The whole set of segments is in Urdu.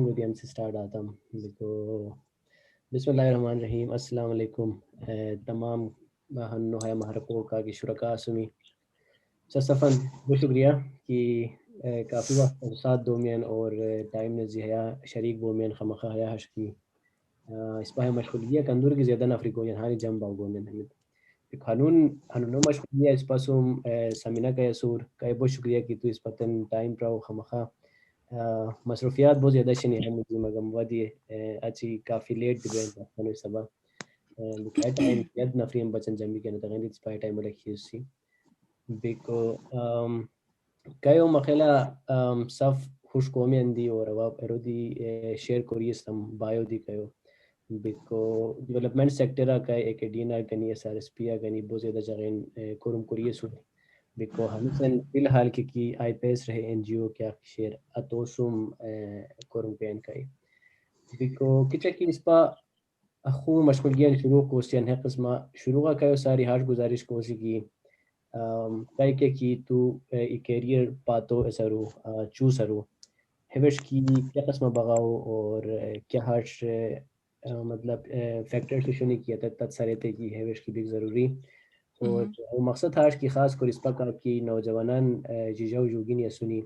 ودیم سے اسٹارٹ آتا ہوں دیکھو. بسم اللہ الرحمن الرحیم. السلام علیکم تمام ہنو ہے محرکوں کا کی شرکا سمی سفن بہت شکریہ کہ کافی وقت ساتھ دومین اور ٹائم نے زیایا شریک بومین خمخہ حیا حش کی اس پہ مشغولیہ کندور کی زیادہ نفری کو یہاں جم باؤ گومین قانون ہنو مشغولیہ اس پاسوم سمینہ کا یسور کا بہت شکریہ کہ تو اس پتن ٹائم پراؤ خمخہ مصروفیات بہت زیادہ شنی ہے مجھے مگم ودی اچھی کافی لیٹ دی بین کنو صبح بکای ٹائم ید نفریم بچن جنبی کے نتغین اس پای ٹائم رکھی اسی بیکو کایو مخلا صف خوش قومی اندی اور رواب ارودی شیئر کوری استم بایو دی کایو بیکو ڈیولپمنٹ سیکٹر کا ایک ڈینا گنی ایس آر ایس پی گنی بہت زیادہ جگہیں کرم کوری سو بیکو ہمسن فی الحال کی آئی پی ایس رہے این جی او کیا شیر اتوسم کرم پین کئی بیکو کچا کی اس پا اخو مشغولیاں شروع کو سین ہے قسمہ شروع کا کہو ساری ہاش گزارش کو سی کی کئی کے کی تو کیریئر پاتو اسرو چو سرو ہیوش کی کیا قسمہ بغاؤ اور کیا ہاش مطلب فیکٹر کی شنی کیا تت سارے تے کی ہیوش کی بھی ضروری اور مقصد تھا کی خاص کو رسپا کا کی نوجوانان جیجاو جوگین یا سنی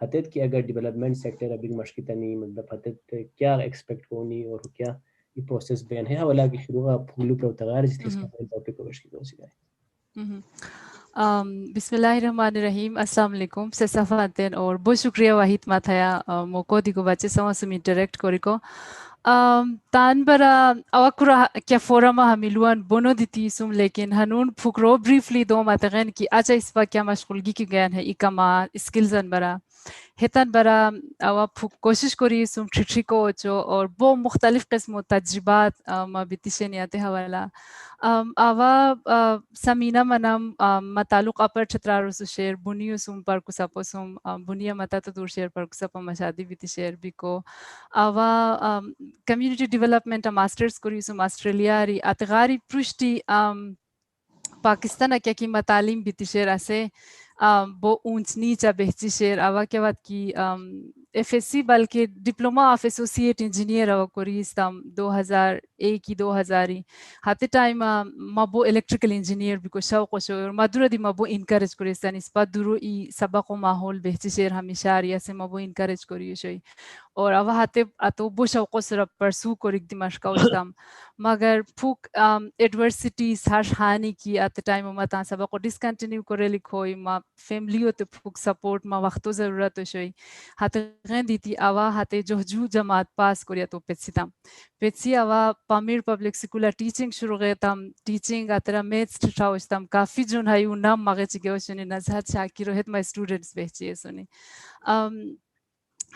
حتیت کی اگر ڈیولپمنٹ سیکٹر ابھی مشکل نہیں مطلب حتیت کیا ایکسپیکٹ ہونی اور کیا یہ پروسیس بین ہے حوالہ کی شروع کا پھولو پر تغیر جس اس کا ٹاپک کو مشکل ہو سکا ہے. بسم اللہ الرحمن الرحیم. السلام علیکم سسافاتین اور بہت شکریہ واحد ماتھایا موقع دی کو بچے سما سم انٹریکٹ کوری کو تان برا اوکرا کیا فورما ہمیلوان بونو دیتی سم لیکن ہنون پھکرو بریفلی دو ماتغین کی اچھا اس پر کیا مشغولگی کی گیان ہے اکما اسکلزن برا ہتن برا او کوشش کری سم ٹھٹھی کو چو اور وہ مختلف قسم و تجربات ما بیتیشنیاتے حوالہ آوا سمینہ منم متعلق اپر چھترارو سو شیر بنیو سم پر کسپو سم بنیا متا تو دور شیر پر کسپا مشادی بیتی شیر بیکو آوا کمیونٹی ڈیولپمنٹ ماسٹرز کری سم آسٹریلیا ری اتغاری پرشتی پاکستان کیا کی متعلیم بیتی شیر اسے وہ اونچ نیچا بہچی شیر آوا کے بعد کی ایف ایس سی بلکہ ڈپلوما آف ایسوسیٹ انجینئر آوا کری استم 2001 کی 2000 ہاتے ٹائم مبو الیکٹریکل انجینئر بھی شوق و شور مدور دی مبو انکریج کری استن اس پا درو ای سبق و ماحول بہچی شیر ہمیشہ ریاسے سے مبو انکریج کری شوی اور آوا ہاتے اتو بو شوق و سر پرسو کرک دی مشکا استم مگر پھوک ایڈورسٹیز ہر ہانی کی آتے ٹائم متا سبق و ڈسکنٹینیو کرے لکھوئی ما فیملی ہوتے پھوک سپورٹ ما وقتو ضرورت شوی ہاتے غین دیتی آوا ہاتے جو جماعت پاس کریا تو پیتسیتام پیتسی آوا پامیر پبلک سکولا ٹیچنگ شروع گیتام ٹیچنگ آترا میتھس ٹھاوشتام کافی جون ہایو نام مغے چگے وشنی نزہت شاکر روحت ما اسٹوڈنٹس بہچیے سنی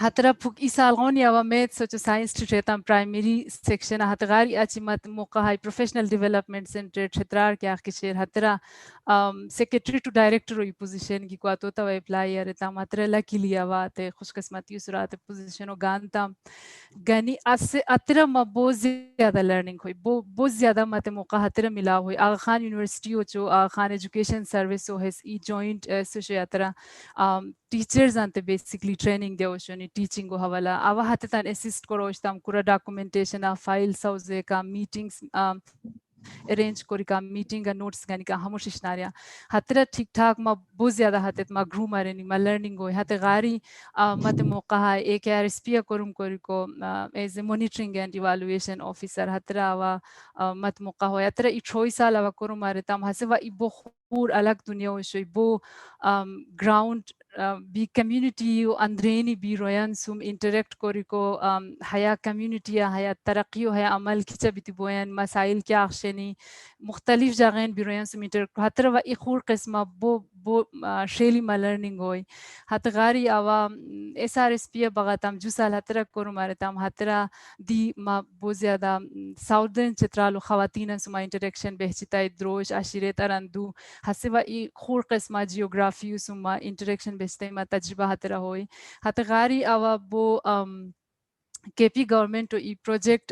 ہترا پھوک ای سال غونی آوا میتھس سوچو سائنس ٹھیتام پرائمری سیکشن ہتغاری اچھی مت موقع ہائی پروفیشنل ڈیولپمنٹ سینٹر چھترار کے آخ شیر ہترا سیکریٹری ٹو ڈائریکٹر ہوئی پوزیشن کی کو تو اپلائی ارتام ہترا لکی لیا واتے خوش قسمتی سرات پوزیشن و گانتام گنی اترا ما بہت زیادہ لرننگ ہوئی بہت زیادہ مت موقع ہترا ملا ہوئی آغا خان یونیورسٹی ہو چو آغا خان ایجوکیشن سروس ہو ہیس ای جوائنٹ سوشی اترا ٹیچرز انتے بیسکلی ٹریننگ دے وشونی ٹیچنگ و حوالہ آوا ہتے تان اسسٹ کرو وشتام کورا ڈاکومنٹیشن فائل سوزے کا میٹنگز ارینج کوری کا میٹنگ نوٹس گنی کا ہموش اشناریا ہترا ٹھیک ٹھاک ما بہت زیادہ ہتے ما گرو مارنی ما لرننگ ہوئی ہتے غاری مت موقع ہے ایک آر ایس پی کرم کوری کو as a monitoring and evaluation officer ہترا آوا مت موقع ہوئی ہترا ای 6 سال آوا کرم مارتام ہسے وا ای بخور الگ دنیا ہوشوئی بو گراؤنڈ بی کمیونٹی اندرینی بی رویان سم انٹریکٹ کوری کو حیا کمیونٹی حیا ترقی و حیا عمل کھچا بیتی بوین مسائل کیا اخشنی مختلف جاغین بی رویان سم انٹریکٹ ہترا وا ای خور قسمہ بو شیلی ما لرننگ ہوئی ہت غاری آوا ایس آر ایس پی بغاتام جو سال ہترا کرم مارتام ہترا دی ما بہت زیادہ ساؤدرن چترالو خواتین سما انٹریکشن بہچتا دروش عشیرت ارندو ہسے وا ای خور قسمہ جیوگرافی سما انٹریکشن بہچتا ما تجربہ ہترا ہوئی ہت غاری آوا بو KP government to e project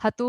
hato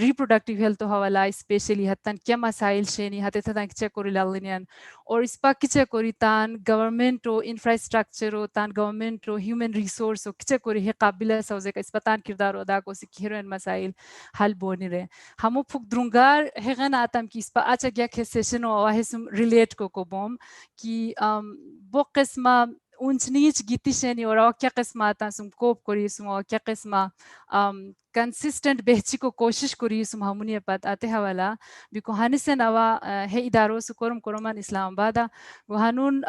reproductive health to hawala especially hatan kya masail sheni hate tan kicha kori lalinian or ispa kicha kori tan government to infrastructure o tan government to human resource o kicha kori he qabila sauze ka ispatan kirdar ada ko sikhiro en masail hal boni re hamo phuk drungar he gan atam ki ispa acha gya ke session o ahisum relate ko bom ki bo qisma ونچ نیچ گیتی شنی اور کیا قسمات سم کوپ کری سم اور کیا قسمہ کنسسٹنٹ بہچی کو کوشش کری سم ہمونی پت آتے حوالا بیکو ہنسن اوا ہے ادارو سکورم کرمان اسلام آباد وہانون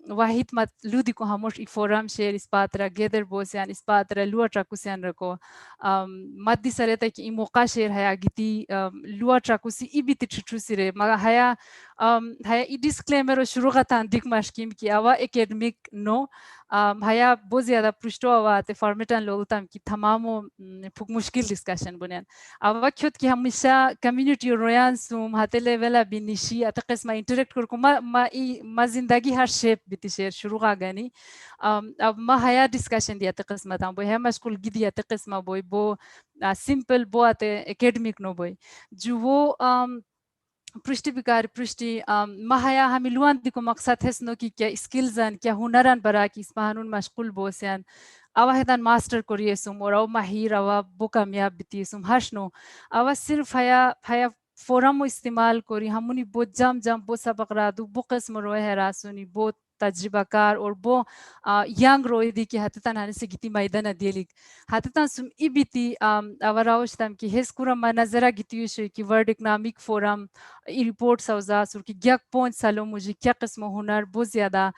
واحد مت لودی کو ہموش ایک فورم شیر اس پاترا گیدر بوسیان اس پاترا لوا ٹرکوسیان رکو مت دی سرے تک ای موقع شیر ہے گیتی لوا ٹرکوسی ای بیتی ٹھٹھوسی رے مگا ہے ای ڈسکلیمر شروع غتان دیکھ مشکیم کی اوا اکیڈمک نو بھایا بہت زیادہ پرشتو ہوا تے فارمیٹن لوگ تم کی تمامو پھک مشکل ڈسکشن بنیان اوا کھوت کی ہمیشہ کمیونٹی رویان سوم ہتے لیولا بنشی ات قسم انٹریکٹ کر کو ما زندگی ہر شیپ بیتی شیر شروع گانی اب ما ہیا ڈسکشن دی ات قسم تا بو ہے مشکل گدی ات قسم بو بو سمپل بو ات اکیڈمک نو بو جو وہ پرشتی بیکار پرشتی ماہیا ہمیں لوان دی کو مقصد ہے سنو کی کیا اسکلزن کیا ہنران برا کی اس پہانون مشغول بوسیان اوا ہدان ماسٹر کوریے سم اور او ماہیر اوا بو کامیاب بیتی سم ہشنو اوا صرف ہیا فورم استعمال کوری ہمونی بو جام بو سبق را دو بو قسم روئے ہے راسونی بو تجربہ کار اور بو ینگ روئی دی کی حتتان ہانے سے گیتی میدان دیلیک حتتان سم ای بیتی اوراوش تم کی ہس کورا ما نظرہ گیتیو شوی کی ورلڈ اکنامک فورم ای رپورٹ سوزا سر کی گیک 5 سالوں مجھے کیا قسم ہنر بہت زیادہ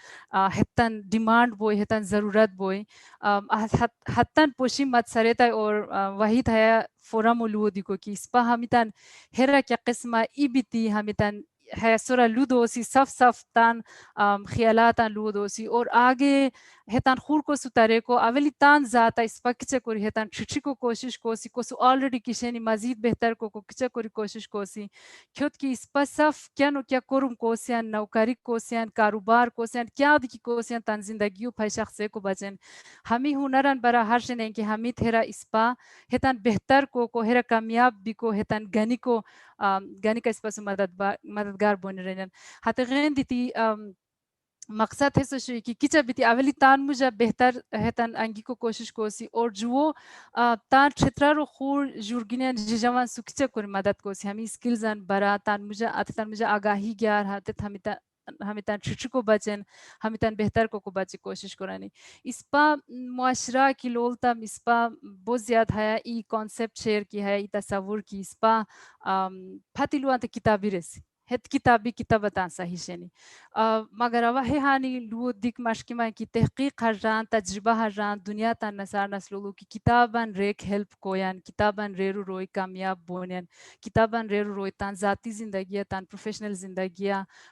ہتن ڈیمانڈ بوئی ہتن ضرورت بوئی ہتن پوشی مت سریتا اور وحید ہے فورم الو دیکھو کی اس پا ہمیتن ہرا کیا قسمہ ای بیتی ہمیتن ہے سورا لودوسی صف تان خیالاتان لودوسی اور آگے ہتان خور کو ستارے کو اولی تان ذاتا اس پا کچا کوری ہتان چھٹی کو کوشش کو سی کو سو آلریڈی کشینی مزید بہتر کو کچا کوری کوشش کو سی کھوت کی اس پا صف کیا نو کیا کرم کو سیان نوکاری کو سیان کاروبار کو سیان کیا دی کو سیان تان زندگیو پھائی شخصے کو بچن ہمیں ہنران برا ہر شنیں کہ ہمیں تھیرا اس پا ہتان بہتر کو ہیرا کامیاب بھی کو ہتان گنی کو گنی کا اس پا مددگار بن رہن ہاتے غین دیتی مقصد ہے سوچو کہ کچا بیتی اولی تان مجھا بہتر ہتان انگی کو کوشش کو سی اور جو تان چھترا رو خور جورگینیان جوان سو کچا کوری مدد کو سی ہمیں سکلزان برا تان مجھا آگاہی گیار ہاتت ہمیں تان چھٹی کو بچن ہمیں تان بہتر کو بچے کوشش کرانی اس پا معاشرہ کی لولتا اس پا بہت زیادہ ہے ای کانسیپٹ شیئر کی ہے ای تصور کی اس پا پھتی لوان تا کتابی رسی het kitabi kitabatan sahisheni magar awa he hani lu dik mashkima ki tahqiq harran tajriba harran dunya tan nasar naslulu ki kitaban rek help koyan kitaban reru roi kamyab bonen kitaban reru roi tan zati zindagi tan professional zindagi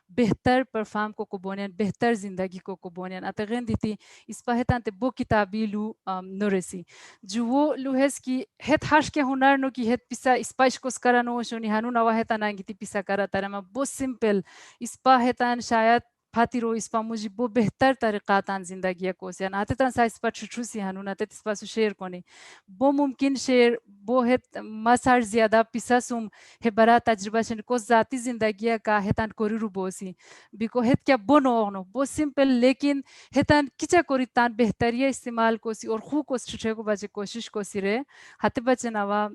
behtar perform ko bonen behtar zindagi ko bonen ataghen diti ispahetan te bo kitabi lu noresi juwo luhes ki het hash ke hunar no ki het pisa spice kos karano shoni hanu nawa hetan angiti pisa kara tarama bo simple ispa hetan shayad fatiro ispa muji bo behtar tariqa tan zindagi ko se na tetan sa ispa chuchu si hanu na tet ispa su share koni bo mumkin share bo het masar zyada pisa sum he bara tajriba shen ko zati zindagi ka hetan koriru bosi biko het kya bo no bo simple lekin hetan kicha kori tan behtariya istemal ko si aur khu ko chuche ko baje koshish ko sire hate bache nawa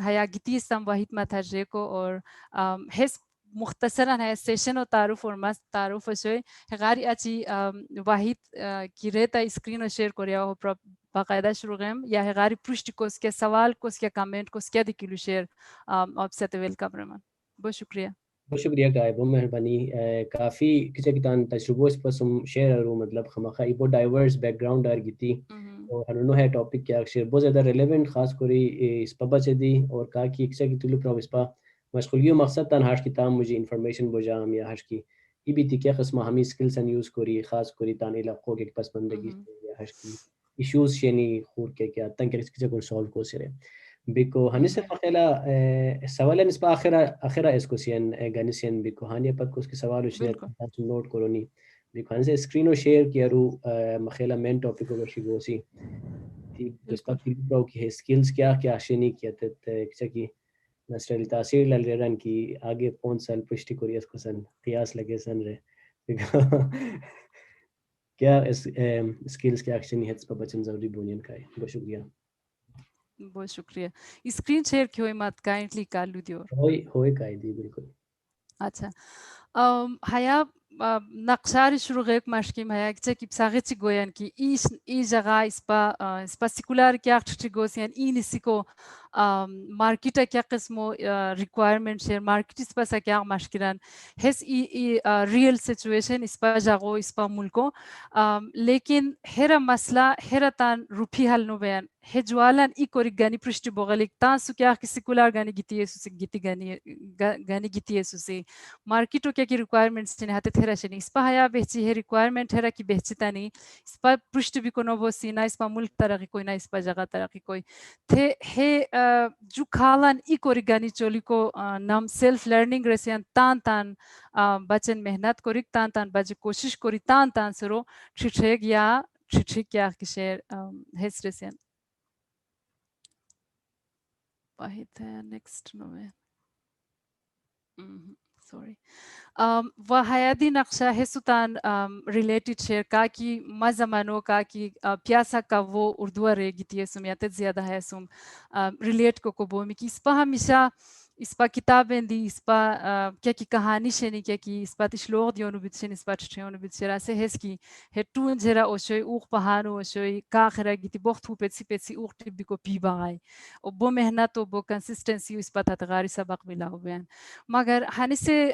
haya giti sam wahid mathaje ko aur hes مختصراً ہے سیشن و تعارف اور مست تعارف شوی غاری اچھی واحد کی ریتا اسکرین و شیئر کریا ہو باقاعدہ شروع گیم یا غاری پرشت کو اس کے سوال کو اس کے کامنٹ کو اس کے دکھلو شیئر آپ سے ویلکم رحمان بہت شکریہ بہت شکریہ گائے بہت مہربانی کافی کسی کتان تجربہ اس پر سم شیئر کروں مطلب خمخائی بہت ڈائیورس بیک گراؤنڈ آر گیتی اور ہنونو ہے ٹاپک کیا شیئر بہت زیادہ ریلیونٹ خاص کری اس پا بچے دی اور کہا کہ کسی کی طلب اس پا مشغولیو مقصد تن ہاش کی تام مجھے انفارمیشن بجام یا ہاش کی ای بھی تھی کیا قسمہ ہمی سکلز ان یوز کری خاص کری تان علاقوں کے پسماندگی یا ہاش کی ایشوز شینی خور کے کیا تن کے کسی کو سولو کو سرے بiko hanise fakela sawala nisba akhira eskusian ganisian biko hania pat ko uske sawal ushne tat note koloni biko hanise screen o share kiyaru makhela main topic ko shigosi ti nisba pro ki skills kya sheni kiyatet kichaki nasrali tasir lal reran ki aage 5 saal pushti kori esko san qiyas lage san re kya skills kya sheni hets pa bachan zaruri bunian kai bahut shukriya بہت شکریہ اسکرین شیئر کی ہوئی مات کائنڈلی کر لو دیور ہوئی قائدی بالکل اچھا ہیا نقشار شروع غیق مشکیم ہیا کچھ کی ساغت گویان کی ای جگہ اسپا سیکولار کیا گوسیان ای نسی کو مارکیٹ کیا قسمو ریکوائرمنٹ شیر مارکیٹ اسپا سا کیا مشکلان ہیس ای ریئل سچویشن اسپا جاگو اسپا ملکو لیکن ہیرا مسئلہ ہیرا تان روپی حل نو بیان ہے جوالان ای کوری گانی پرشتی بوغلیک تان سو کیا کی سیکولار گانی گیتی ایسو سی گیتی گانی گیتی ایسو سی مارکیٹو کیا کی ریکوائرمنٹس چنے ہاتے تھیرا شنی اسپا ہیا بہچی ہے ریکوائرمنٹ ہیرا کی بہچی تانی اسپا پرشتی بھی کنو بوسی نا اسپا ملک ترقی کوئی نا اسپا جگہ ترقی کوئی تھے ہے جو کھالان ای کوری گانی چولی کو نام سیلف لرننگ رسیان تان بچن محنت کوری تان بچے کوشش کوری تان سرو ٹھیک یا ٹھیک کیا کشیر حس رسیان واحد ہے نیکسٹ نو ہے سوری و حیادی نقشہ ہے سلطان ریلیٹڈ شیئر کا کی مزمانو کا کی پیاسا کا وہ اردو رے گیتی ہے سمیات زیادہ ہے سم ریلیٹ کو بومی کی اس پا ہمیشہ اس پا کتابیں دی اس پا کیا کی کہانی شنی کیا کی اس پا تشلوغ دیونو بیتشن اس پا تشتیونو بیتشن اسے ہیس کی ہے تون جرا اوشوی اوخ پہانو اوشوی کاخرہ گیتی بخت ہو پیتسی اوخ ٹبی کو پی باغائی اور بو محنت و بو کنسسٹنسی اس پا تغاری سبق ملا ہو بیان مگر ہنی سے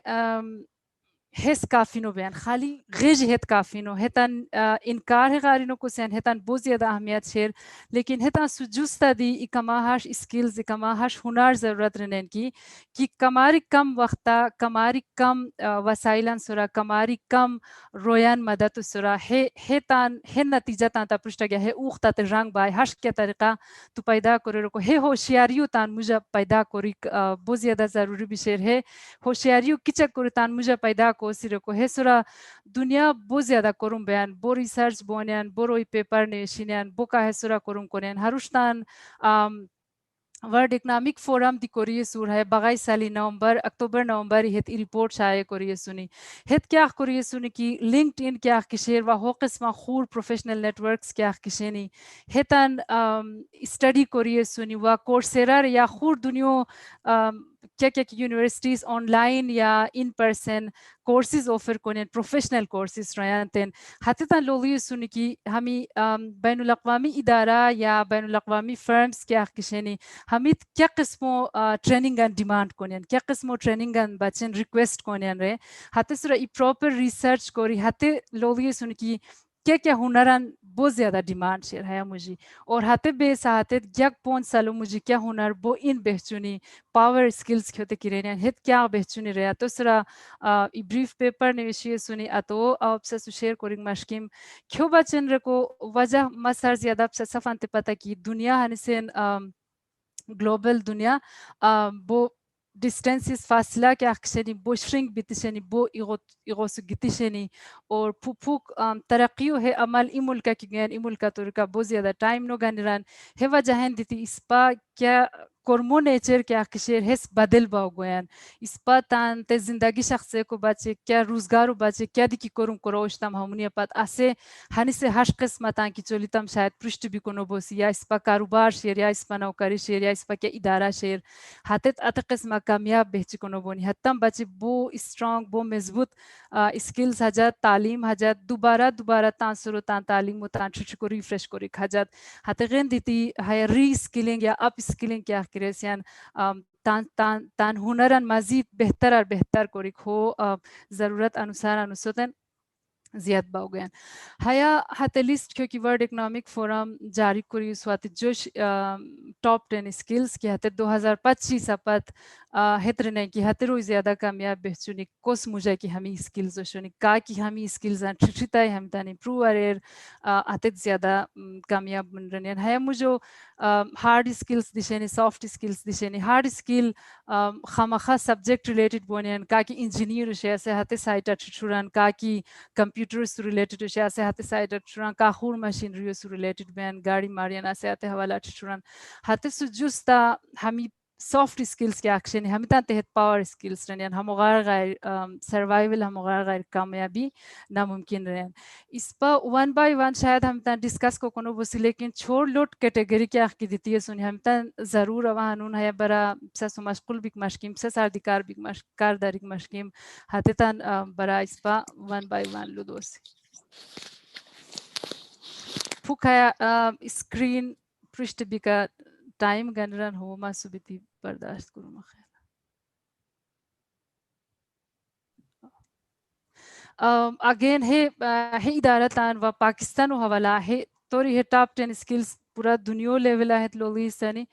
ہس کافی نو بیان خالی غیج ہت کافی نو ہتن انکار ہے غاری نو کو سین ہتن بہت زیادہ اہمیت شیر لیکن ہتن سجوستا دی اکماہاش اسکلز اکماہاش ہنر ضرورت رنین کی کماری کم وقتا کماری کم وسائلن سرا کماری کم رویان مدد سرا ہے تان ہے نتیجہ تان تا پرشتا گیا ہے اوختا تے رنگ بائی ہش کیا طریقہ تو پیدا کرے رکو ہے ہوشیاریو تان مجھے پیدا کری بہت زیادہ ضروری بھی شیر ہے ہوشیاریو کچک کری تان مجھے پیدا کو سیرے کو ہے سرا دنیا بہت زیادہ کرم بیان بو ریسرچ بونیان بو روی پیپر نیشینیان بو کا ہے سرا کرم کنین ہروشتان ورلڈ اکنامک فورم دی کوریے سور ہے بغائی سالی اکتوبر نومبر ہت ای رپورٹ شائع کوریے سنی ہت کیا کوریے سنی کی لنکڈ ان کیا کشیر و ہو قسمہ خور پروفیشنل نیٹ ورکس کیا کشینی ہتن اسٹڈی کوریے سنی و کورسیرا یا خور دنیو کیا کیا یونیورسٹیز آن لائن یا ان پرسن کورسز آفر کنین پروفیشنل کورسز رہن تین ہتے تان لولی سنی کی ہمیں بین الاقوامی ادارہ یا بین الاقوامی فرمز کیا کشنی ہمیں کیا قسموں ٹریننگان ڈیمانڈ کنین کیا قسموں ٹریننگان بچن ریکویسٹ کنین رہے ہتے سر ای پراپر ریسرچ کوری ہتے لولی سنی کی کیا ہنران بہت زیادہ ڈیمانڈ شیر ہے مجھے اور ہتے بے ساہتے یک 5 سالوں مجھے کیا ہنر بو ان بہچونی پاور اسکلز کھوتے کی رہنے ہت کیا بہچونی رہا تو سرا بریف پیپر نوشی سنی اتو آپ سے شیئر کورنگ مشکیم کیوں بچن رکو وجہ مسار زیادہ سے صفانتے پتہ کی دنیا ہنسین گلوبل دنیا بو ڈسٹینسز فاصلہ کے اکشنی بو شرنک بیتشنی بو ایغوس گتشنی اور پھوک ترقیو ہے عمل ای ملکہ کی گین ای ملکہ ترکا بہت زیادہ ٹائم نو گنران ہے وجہن دیتی اس پا کیا کرمو نیچر کیا کشیر ہس بدل باو گوین اس پا تان تے زندگی شخصے کو بچے کیا روزگارو بچے کیا دی کی کرم کروشتم ہمونی پات اسے ہنی سے ہش قسمتان کی چولی تم شاید پرشت بھی کنو بوسی یا اس پا کاروبار شیر یا اس پا نوکری شیر یا اس پا کیا ادارہ شیر ہاتت ات قسمہ کامیاب بہچ کنو بونی حتم بچے بو اسٹرانگ بو مضبوط اسکلز حجات تعلیم حجات دوبارہ تان سرو تان تعلیم و تان چھچکو ریفریش کو ریک حجات ہتغین دیتی ہے ری اسکلنگ یا اپ اسکلنگ کیا کریسیان تان ہنران مزید بہتر اور بہتر کو ریک ہو ضرورت انوسار انوسوتن زیاد باو گئن ہیا ہتے لسٹ کیونکہ ورلڈ اکنامک فورم جاری کری سواتی جوش ٹاپ 10 اسکلز کی ہتے 2025 اپت ہتر نہیں کی ہتے روی زیادہ کامیاب بہچونی کوس مجھے کی ہمیں اسکلز وشونی کا کی ہمیں اسکلز ہیں چھٹھتا ہے ہم تانی پرو اریر ہتت زیادہ کامیاب بن رہے ہیں ہے مجھو ہارڈ اسکلز دشینی سافٹ اسکلز دشینی ہارڈ اسکل خامخا سبجیکٹ ریلیٹڈ بونین کا کی انجینئر شے سے ہتے سائٹ چھڑان کا کی کمپیوٹر سے ریلیٹڈ شے سے ہتے سائٹ چھڑان کا خور مشینری سے ریلیٹڈ بین گاڑی ماریاں سے ہتے حوالہ چھڑان ہتے سجستا ہمیں سافٹ اسکلز کے ایکشن ہم تان تحت پاور اسکلز رہن ہم غیر غیر سروائیول ہم غیر غیر کامیابی ناممکن رہن اس پا 1 by 1 شاید ہم تان ڈسکس کو کنو بسی لیکن چھوڑ لوٹ کیٹیگری کیا کی دیتی ہے سنی ہم تان ضرور وہانون ہے برا سسو مشغول بک مشکیم ساردکار بک کارداری مشکیم ہتے تان برا اس پا 1 by 1 لو دوسی پھوکھایا اسکرین پرشت بکا ٹائم گنران ہو ما سبتی برداشت کرو مخیر اگین ہے ادارہ تان و پاکستان و حوالہ ہے توری ہے ٹاپ 10 اسکلز پورا دنیا لیول ہے لوگی سانی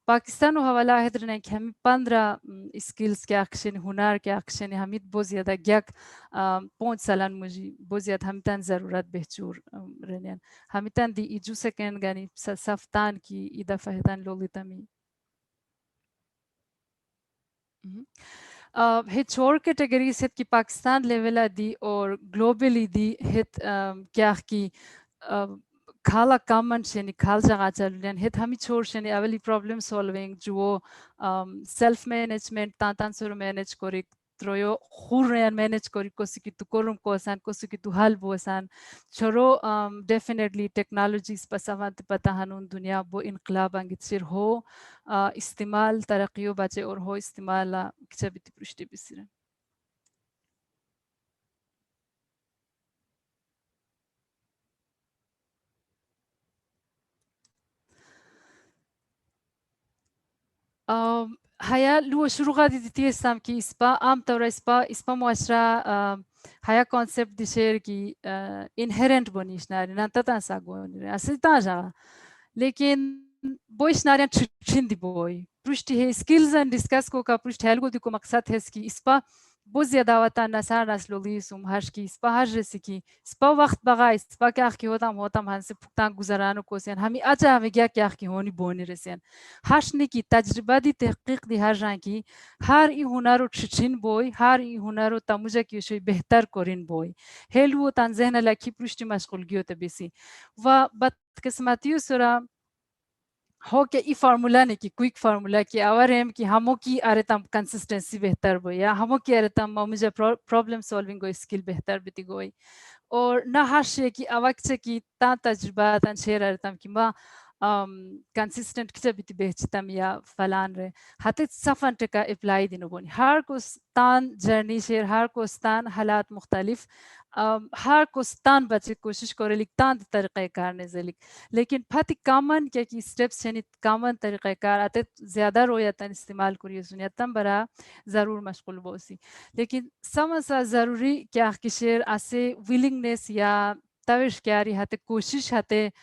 پاکستان و حوالہ ہے درنے کہ ہمیں 15 اسکلز کے اکشن ہنر کے اکشن ہمیں بہت زیادہ گیک 5 سالان مجھے بہت زیادہ ہم تان ضرورت بہچور رہنے ہمیں تان دی ایجو سیکنڈ گانی سفتان کی ایدہ فہتان لوگی تمی ہت چھوڑ کیٹیگریز ہت کی پاکستان لیولہ دی اور گلوبلی دی ہت کیا کی کھالا کامن شنی کھال جگہ چلن ہت ہمیں چھوڑ شنی اولی پرابلم سولونگ جو سیلف مینجمنٹ تان سر مینج کوری ترویو خور ریان مینج کوری کوسی کی تو کرم کو آسان کوسی کی تو حل بو آسان چھرو ڈیفینیٹلی ٹیکنالوجیز پسوانت پتہ ہنون دنیا بو انقلاب انگت سر ہو استعمال ترقیو بچے اور ہو استعمال کچھ بھی پرشتی بسیرن ہیا لو شروع دیتی اسلام کی اسپا عام طور اسپا معاشرہ ہیا کانسیپٹ دی شیر کی انہیرنٹ بنیش ناری نانتا تا ساگو ناری اصل تا جا لیکن بویش ناریاں چھن دی بوئی پرشتی ہے اسکلز اینڈ ڈسکس کو کا پرشت ہیلگو دی کو مقصد ہے اس کی اسپا بہت زیادہ وطا نسار نسلوگی سم ہرش کی اسپا ہر رسی کی اسپا وقت بغا اسپا کیا کی ہوتام ہن سے پھکتان گزرانو کو سین ہمیں آجا ہمیں کیا کی ہونی بونی رسین ہرشنی کی تجربہ دی تحقیق دی ہر رہا کی ہر ای ہنارو چھچن بوئی ہر ای ہنارو تموجہ کی شوی بہتر کرن بوئی ہیلو تان ذہن لکی پرشتی مشغول گیو تے بیسی و بدقسمتیو سرا ہو کہ ای فارمولا نے کی کوئک فارمولا کی اور ہم کہ ہمو کی آرتام کنسسٹنسی بہتر بوئی یا ہمو کی آرتام مجھے پرابلم سولونگ کو اسکل بہتر بیتی گوئی اور نہ ہر شے کی اوقت سے کی تا تجربہ تان شیر آرتام کی ما consistent kita biti behchitam ya falan re hate safan teka apply dinu boni har ko stan journey share har ko stan halat mukhtalif har ko stan bache koshish kore liktan tariqe kar ne zelik lekin phati common kya ki steps yani common tariqe kar ate zyada royatan istemal kuri sunyatam bara zarur mashghul bosi lekin samasa zaruri kya ki share ase willingness ya tawish kyari hate koshish hate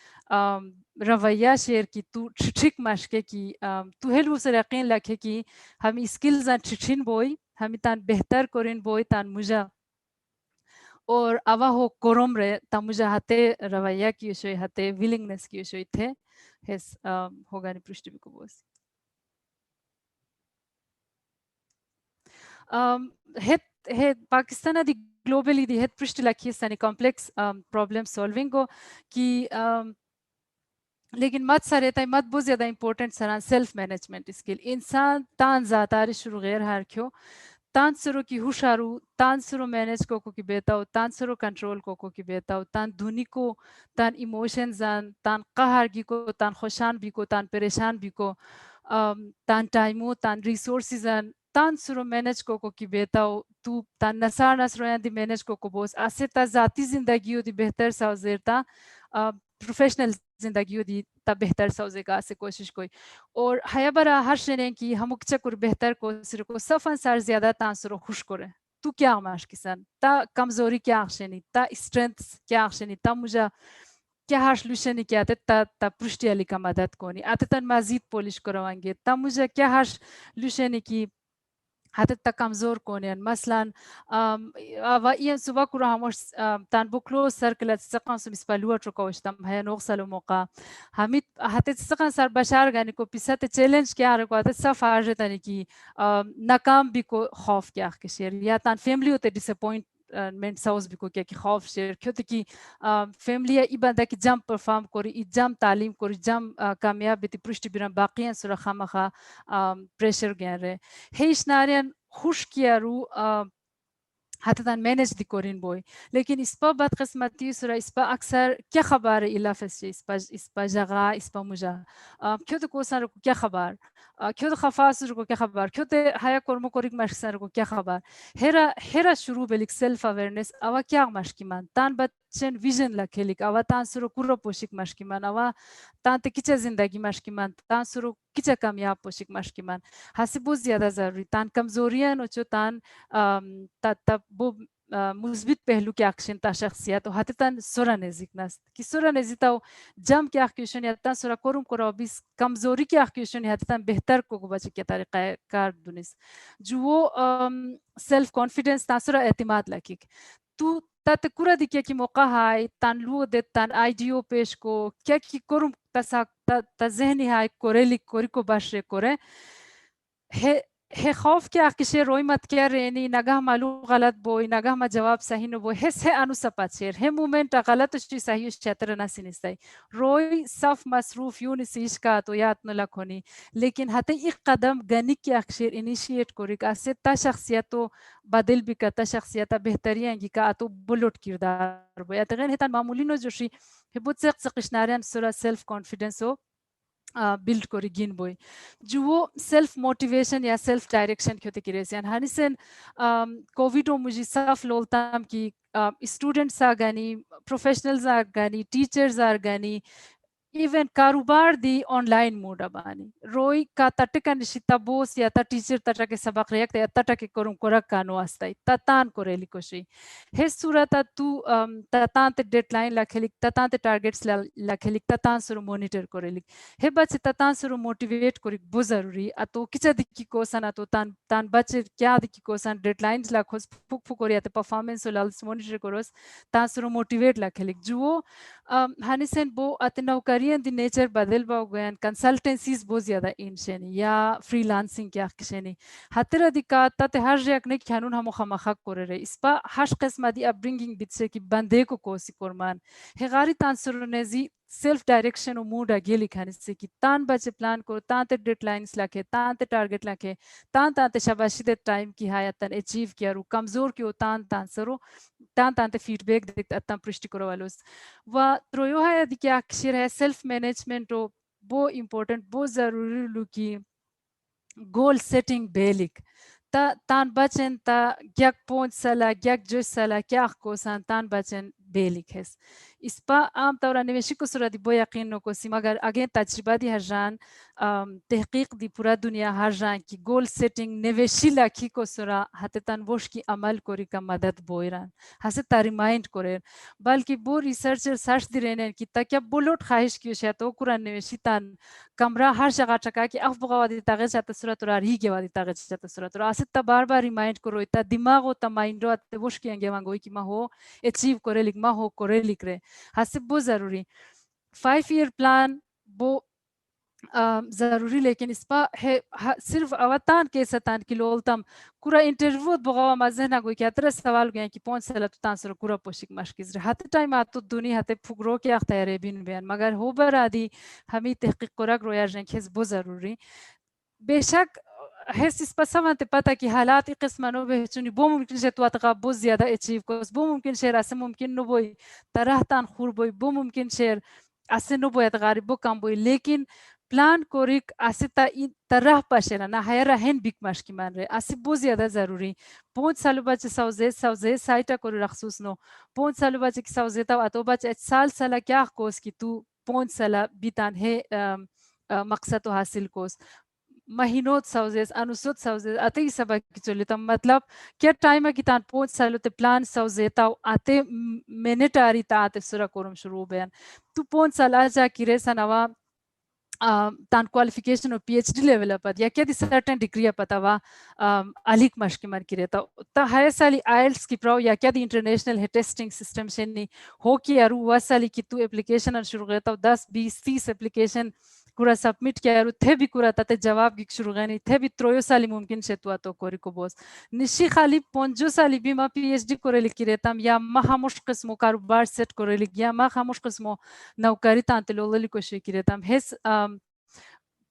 رویہ شیئر کی تو ٹھیک مشکے کی تو ہیلو سر یقین لکھے کی ہم اسکلز ان ٹھین بوئی ہم تان بہتر کرین بوئی تان مجا اور اوا ہو کوروم رے تا مجا ہتے رویہ کی شوئی ہتے ویلنگنس کی شوئی تھے ہس ہوگا نی پرشٹی کو Bose het Pakistan di globally di het prishti lakhi sani complex problem solving go ki لیکن مت سر رہتا ہے مت بہت زیادہ امپورٹنٹ سران سیلف مینجمنٹ اسکل انسان تان ذاتاری شروع غیر ہار کیوں تان سرو کی ہوشارو تان سرو مینج کو کی بیتاو تان سرو کنٹرول کو کی بیتاو تان دھونی کو تان ایموشنز تان قہر گی کو تان خوشان بھی کو تان پریشان بھی کو تان ٹائمو تان ریسورسز تان سرو مینج کو کی بیتاو تو تان نسار نسرو دی مینج کو بوس اسے تا ذاتی زندگیو دی بہتر ساوزیر تا پروفیشنل زندگیو دی تا بہتر سوزے گا سے کوشش کوئی اور حیا برا ہر شنے کی ہم چکر بہتر کو سر کو صفن سر زیادہ تانسر خوش کرے تو کیا ماش کسان تا کمزوری کیا اخشنی تا اسٹرینتھ کیا اخشنی تا مجھا کیا ہاش لوشنی کیا تا پرشتی علی کا مدد کونی آتے تن مزید پولش کروانگے تا مجھا کیا ہاش لوشنی کی حتی تا کمزور کونین مثلا و این صبح کرا هموش تان بکلو سرکلت سقان سو مسپالوه چکوشتم هیا نوغسلو موقع همید حتی سقان سر بشار گانی کو پیسات چیلنج کیا رکو حتی صف آجه تانی کی ناکام بھی کو خوف کیا کشیر یا تان فیملی ہوتے ڈسپوینٹ منٹ ساوز بھی کو کیا کہ خوف شیر کیوں تے کی فیملی ای بندہ کی جم پرفارم کوری ای جم تعلیم کوری جم کامیاب بیتی پرشتی بیران باقیان سورا خامخا پریشر گیا رہے هیچ نارین خوش کیا رو حتی تان مینج دی کورین بوئی لیکن اس پا بدقسمتی سورا اس پا اکثر کیا خبر الافس چی اس پا جگہ اس پا مجا کیوں تو کوسان رکو کیا خبر کیوں تو خفاس رکو کیا خبر کیوں تو حیا کرمو کوریک مشکسان رکو کیا خبر ہیرا شروع بلیک سیلف اویرنس اوا کیا مشکی من تان بچن ویژن لکھے لک اوا تان سرو کرو پوشک مشکی من اوا تان تے کچا زندگی مشکی من تان سرو کچا کامیاب پوشک مشکی من ہاسی بہت زیادہ ضروری تان کمزوریاں نوچو تان وہ مثبت پہلو کی اکشن تا شخصیت و حتی تان سورا نزیک نست کی سورا نزیتا ہو جم کی اکشن یا تان سورا کرم کرو بیس کمزوری کی اکشن یا حتی تان بہتر کو بچے کیا طریقہ کار دونیس جو وہ سیلف کانفیڈنس تان سورا اعتماد لکیک تو تا تکورا دی کیا کی موقع ہائی تان لو دے تان آئیڈیو پیش کو کیا کی کرم تا ذہنی ہائی کوریلی کوری کو باش رے کورے ہے خوف کیا کشے روئی مت کیا رینی نگاہ مالو غلط بوئی نگاہ ما جواب صحیح نو بوئی ہے انو سپات شیر ہے مومنٹ غلط چی صحیح شتر نہ سنستائی روئی صف مصروف یوں نسیش کا تو یاد نہ لکھونی لیکن ہتے ایک قدم گنی کی اکشیر انیشیٹ کوری کا سے تا شخصیتو بدل بھی کا تا شخصیتا بہتری انگی کا تو بلوٹ کردار بوئی اتغیر ہتان معمولی نو جوشی ہے بود سیق سقشناریان سورا سیلف کانفیڈنس ہو بلڈ کوری گین بوئی جو وہ سیلف موٹیویشن یا سیلف ڈائریکشن کیوں تکی ریسیان ہانی سن کوویڈو مجھے صف لولتام کی اسٹوڈنٹس آگانی پروفیشنلز آگانی ٹیچرز آگانی ایون کاروبار دی آن لائن موڈ ابانی روئی کا تٹکا نشیتا بوس یا تا ٹیچر تٹا کے سبق ریکتا یا تٹا کے کرم کرک کانو آستائی تا تان کو ریلی کوشی ہے صورتا تو تا تان تے ڈیٹ لائن لکھے لک تا تان تے ٹارگیٹس لکھے لک تا تان سرو مونیٹر کو ریلی ہے بچے تا تان سرو موٹیویٹ کوری بو ضروری اتو کچا دکی کوسان اتو تان بچے کیا دکی کوسان ڈیٹ لائنز لکھوز پھوک پھوک کوری آتے پرفارمنس لالس مونیٹر کروز تان سرو موٹیویٹ لکھے لک جو ہانی سن بو آتے نوکری دی نیچر بدل باو گوین کنسلٹنسیز بہت زیادہ انشینی یا فری لانسنگ کیا کشینی حتی دی کا تا ہر ریاک نے کھانون ہمو خمخاک کرے رہے اس پا ہش قسمہ دی اپبرنگنگ بیت سے کی بندے کو کوسی کرمان ہے غاری تان سرونیزی سیلف ڈائریکشن و موڈ اگے لکھانے سے کی تان بچے پلان کرو تان تے ڈیٹ لائنز لکھے تان تے ٹارگٹ لکھے تان تے شباشی دے ٹائم کی حیاتن اچیو کیا رو کمزور کیو تان سرو تان تے فیڈ بیک دیکھتا اتن پرشتی کرو والوس و ترویو ہے دی کیا اکشیر ہے سیلف مینجمنٹ و بو امپورٹنٹ بو ضروری لو کی گول سیٹنگ بیلک تا تان بچن تا گیک 5 سالا گیک 10 سالا کیا کوسان تان بچن بیلک ہس اس پا عام طورا نویشی کو صورت بو یقین نو کو سی مگر اگین تجربہ دی ہر جان تحقیق دی پورا دنیا ہر جان کی گول سیٹنگ نویشی لاکھی کو سرا ہتے تن وش کی عمل کوری کا مدد بوئران ہسے تا ریمائنڈ کرے بلکہ بو ریسرچر سرچ دی رہنے کی تاکہ بولوٹ خواہش کیو شاید تو قرآن نویشی تان کمرہ ہر جگہ چکا کہ اف بغا دی تاغی چاہتا صورت اور ہی گیا دی تاغی چاہتا صورت اور آسے تا بار بار ریمائنڈ کرو تا دماغ و تا مائنڈ رو تے وش کی انگے وانگوئی کی ما ہو اچیو کرے لکھ ما ہو کرے لکھ رہے ہسے بو ضروری 5 ایئر پلان بو ضروری لیکن اس پا ہے صرف اواتان کے ستان کی لولتم کورا انٹرویو بغاوا مزہنا گوئی کہ اترے سوال گئے کہ 5 سالہ تو تان سر کورا پوشک مشکز رہا ہتے ٹائم آتو دونی ہتے پھگرو کے اختیارے بین بیان مگر ہو برادی ہمیں تحقیق کرک رویا جن کھیز بو ضروری بے شک حس اس پا سوانتے پتا کہ حالات قسمہ نو بہچونی بو ممکن شے تو اتقا بو زیادہ اچیو کوس بو ممکن شیر اسے ممکن نو بوئی ترہ تان خور بوئی بو ممکن شیر اسے نو بوئی اتغاری بو کم بوئی لیکن پلان کوریک اسے تا رہ پاشینا نا ہیا رہن بک مشکی مان رہے اسے بو زیادہ ضروری 5 سالو بچے سوزے سائٹا کوری رخصوص نو 5 سالو بچے کی سوزے تا اتو بچے سال سالہ کیا کوس کی تو 5 سالہ بیتان ہے مقصد حاصل کوس مہینوت سوزیس انوسوت سوزیس اتے سبا کی چلیتا مطلب کیا ٹائم ہے کہ تان 5 سالو تے پلان سوزیتا اتے منٹ آری تا آتے سورا کورم شروع بیان تو 5 سال آجا کی ریسا نوا تان کوالیفیکیشن و پی ایچ ڈی لیول اپد یا کیا دی سرٹن ڈگری اپتا وا علیک مشکی من کی رہتا تا ہائے سالی آئلٹس کی پراؤ یا کیا دی انٹرنیشنل ہے ٹیسٹنگ سسٹم شنی ہو کی ارو وہ سالی کی تو اپلیکیشن شروع گئے تا 10 20 30 اپلیکیشن کورا سبمٹ کیا ارو تھے بھی کورا تا جواب گک شروع گئے نہیں تھے بھی ترویو سالی ممکن شتوا تو کوری کو بوس نشی خالی 5 سالی بھی ما پی ایچ ڈی کرے لکی رہتام یا ما خاموش قسمو کاروبار سیٹ کرے لک یا ما خاموش قسمو نوکاری تانتے لولی کوشش کی رہتام ہس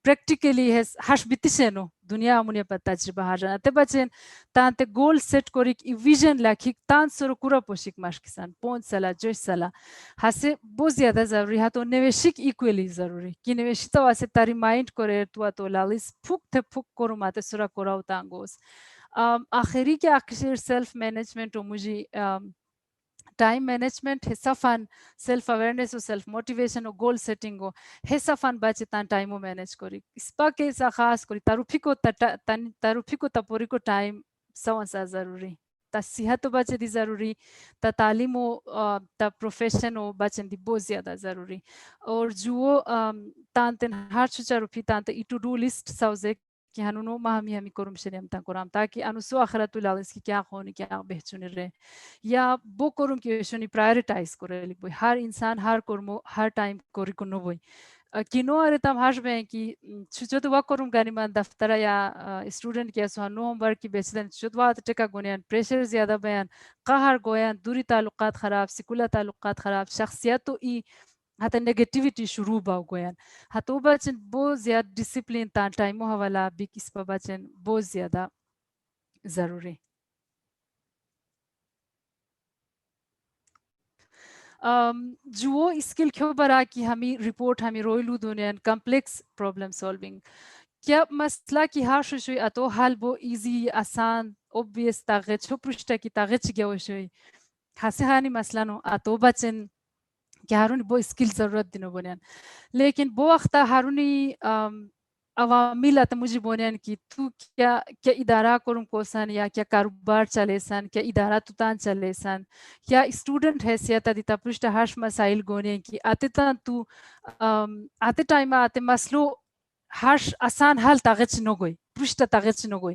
پریکٹیکلی ہس ہش بیتیشنو دنیا امونیا پر تجربہ ہار جانا تے بچین تانتے گول سیٹ کوریک ویژن لاکھیک تان سرو کورا پوشک مشکسان 5 سالہ 10 سالہ ہسے بہت زیادہ ضروری ہے تو نویشک ایکویلی ضروری کہ نویشی تو واسے تاری مائنڈ کرے تو لالیس پھوک تھے پھوک کرو ماتے سرا کوراو تانگوس آخری کے آخر سیلف مینجمنٹ و مجھے ٹائم مینجمنٹ حصہ فن سیلف اویئرنیس و سیلف موٹیویشن و گول سیٹنگ و حصہ فن بچے تان ٹائم مینیج کری اس پا کے سا خاص کری تاروفی کو تپوری کو ٹائم سوان سا ضروری تا صحت بچے دی ضروری تا تعلیم و تا پروفیشن و بچن دی بہت زیادہ ضروری اور جو تانتن ہر چوچا روپی تانتا ای ٹو ڈو لسٹ سوزے کہ ہنونو ماہمی ہمی کرم شریم تا کرام تاکہ انوسو آخرت اللہ اس کی کیا خونی کیا بہچونی رہے یا بو کرم کی شونی پرائرٹائز کرے لک بوئی ہر انسان ہر کرمو ہر ٹائم کوری کنو بوئی کنو ارے تم ہاش بہیں کہ چھو تو وقت کرم گانی من دفترہ یا اسٹوڈنٹ کیا سوان نو ہوم ورک کی بیچدن چھو وقت ٹکا گونیان پریشر زیادہ بیان قہر گویان دوری تعلقات خراب سکولہ تعلقات خراب شخصیت تو ای ہتا نیگیٹیویٹی شروع باو گویان ہتو بچن بہت زیادہ ڈسپلین تان ٹائمو حوالا بھی کس پا بچن بہت زیادہ ضروری جو اسکل کیوں برا کی ہمیں رپورٹ ہمیں رویلو دونین کمپلیکس پرابلم سولونگ کیا مسئلہ کی ہاں شوئی اتو حال بو ایزی آسان اوبویس تاغت چھو پرشتہ کی تاغت چگیا ہو شوئی ہاسے ہانی مسئلہ نو اتو بچن کہ ہارونی بو اسکل ضرورت دینو بنیان لیکن بو وقتا ہارونی عوامل آتا مجھے بونیان کی تو کیا ادارہ کرم کوسن یا کیا کاروبار چلے سن کیا ادارہ تان چلے سن یا اسٹوڈنٹ حیثیت دیتا پرشتہ ہاش مسائل گونین کی آتے تان تو آتے ٹائم آتے مسلو ہاش آسان حال تاغچ نو گوئی پرشتہ تاغچ نو گوئی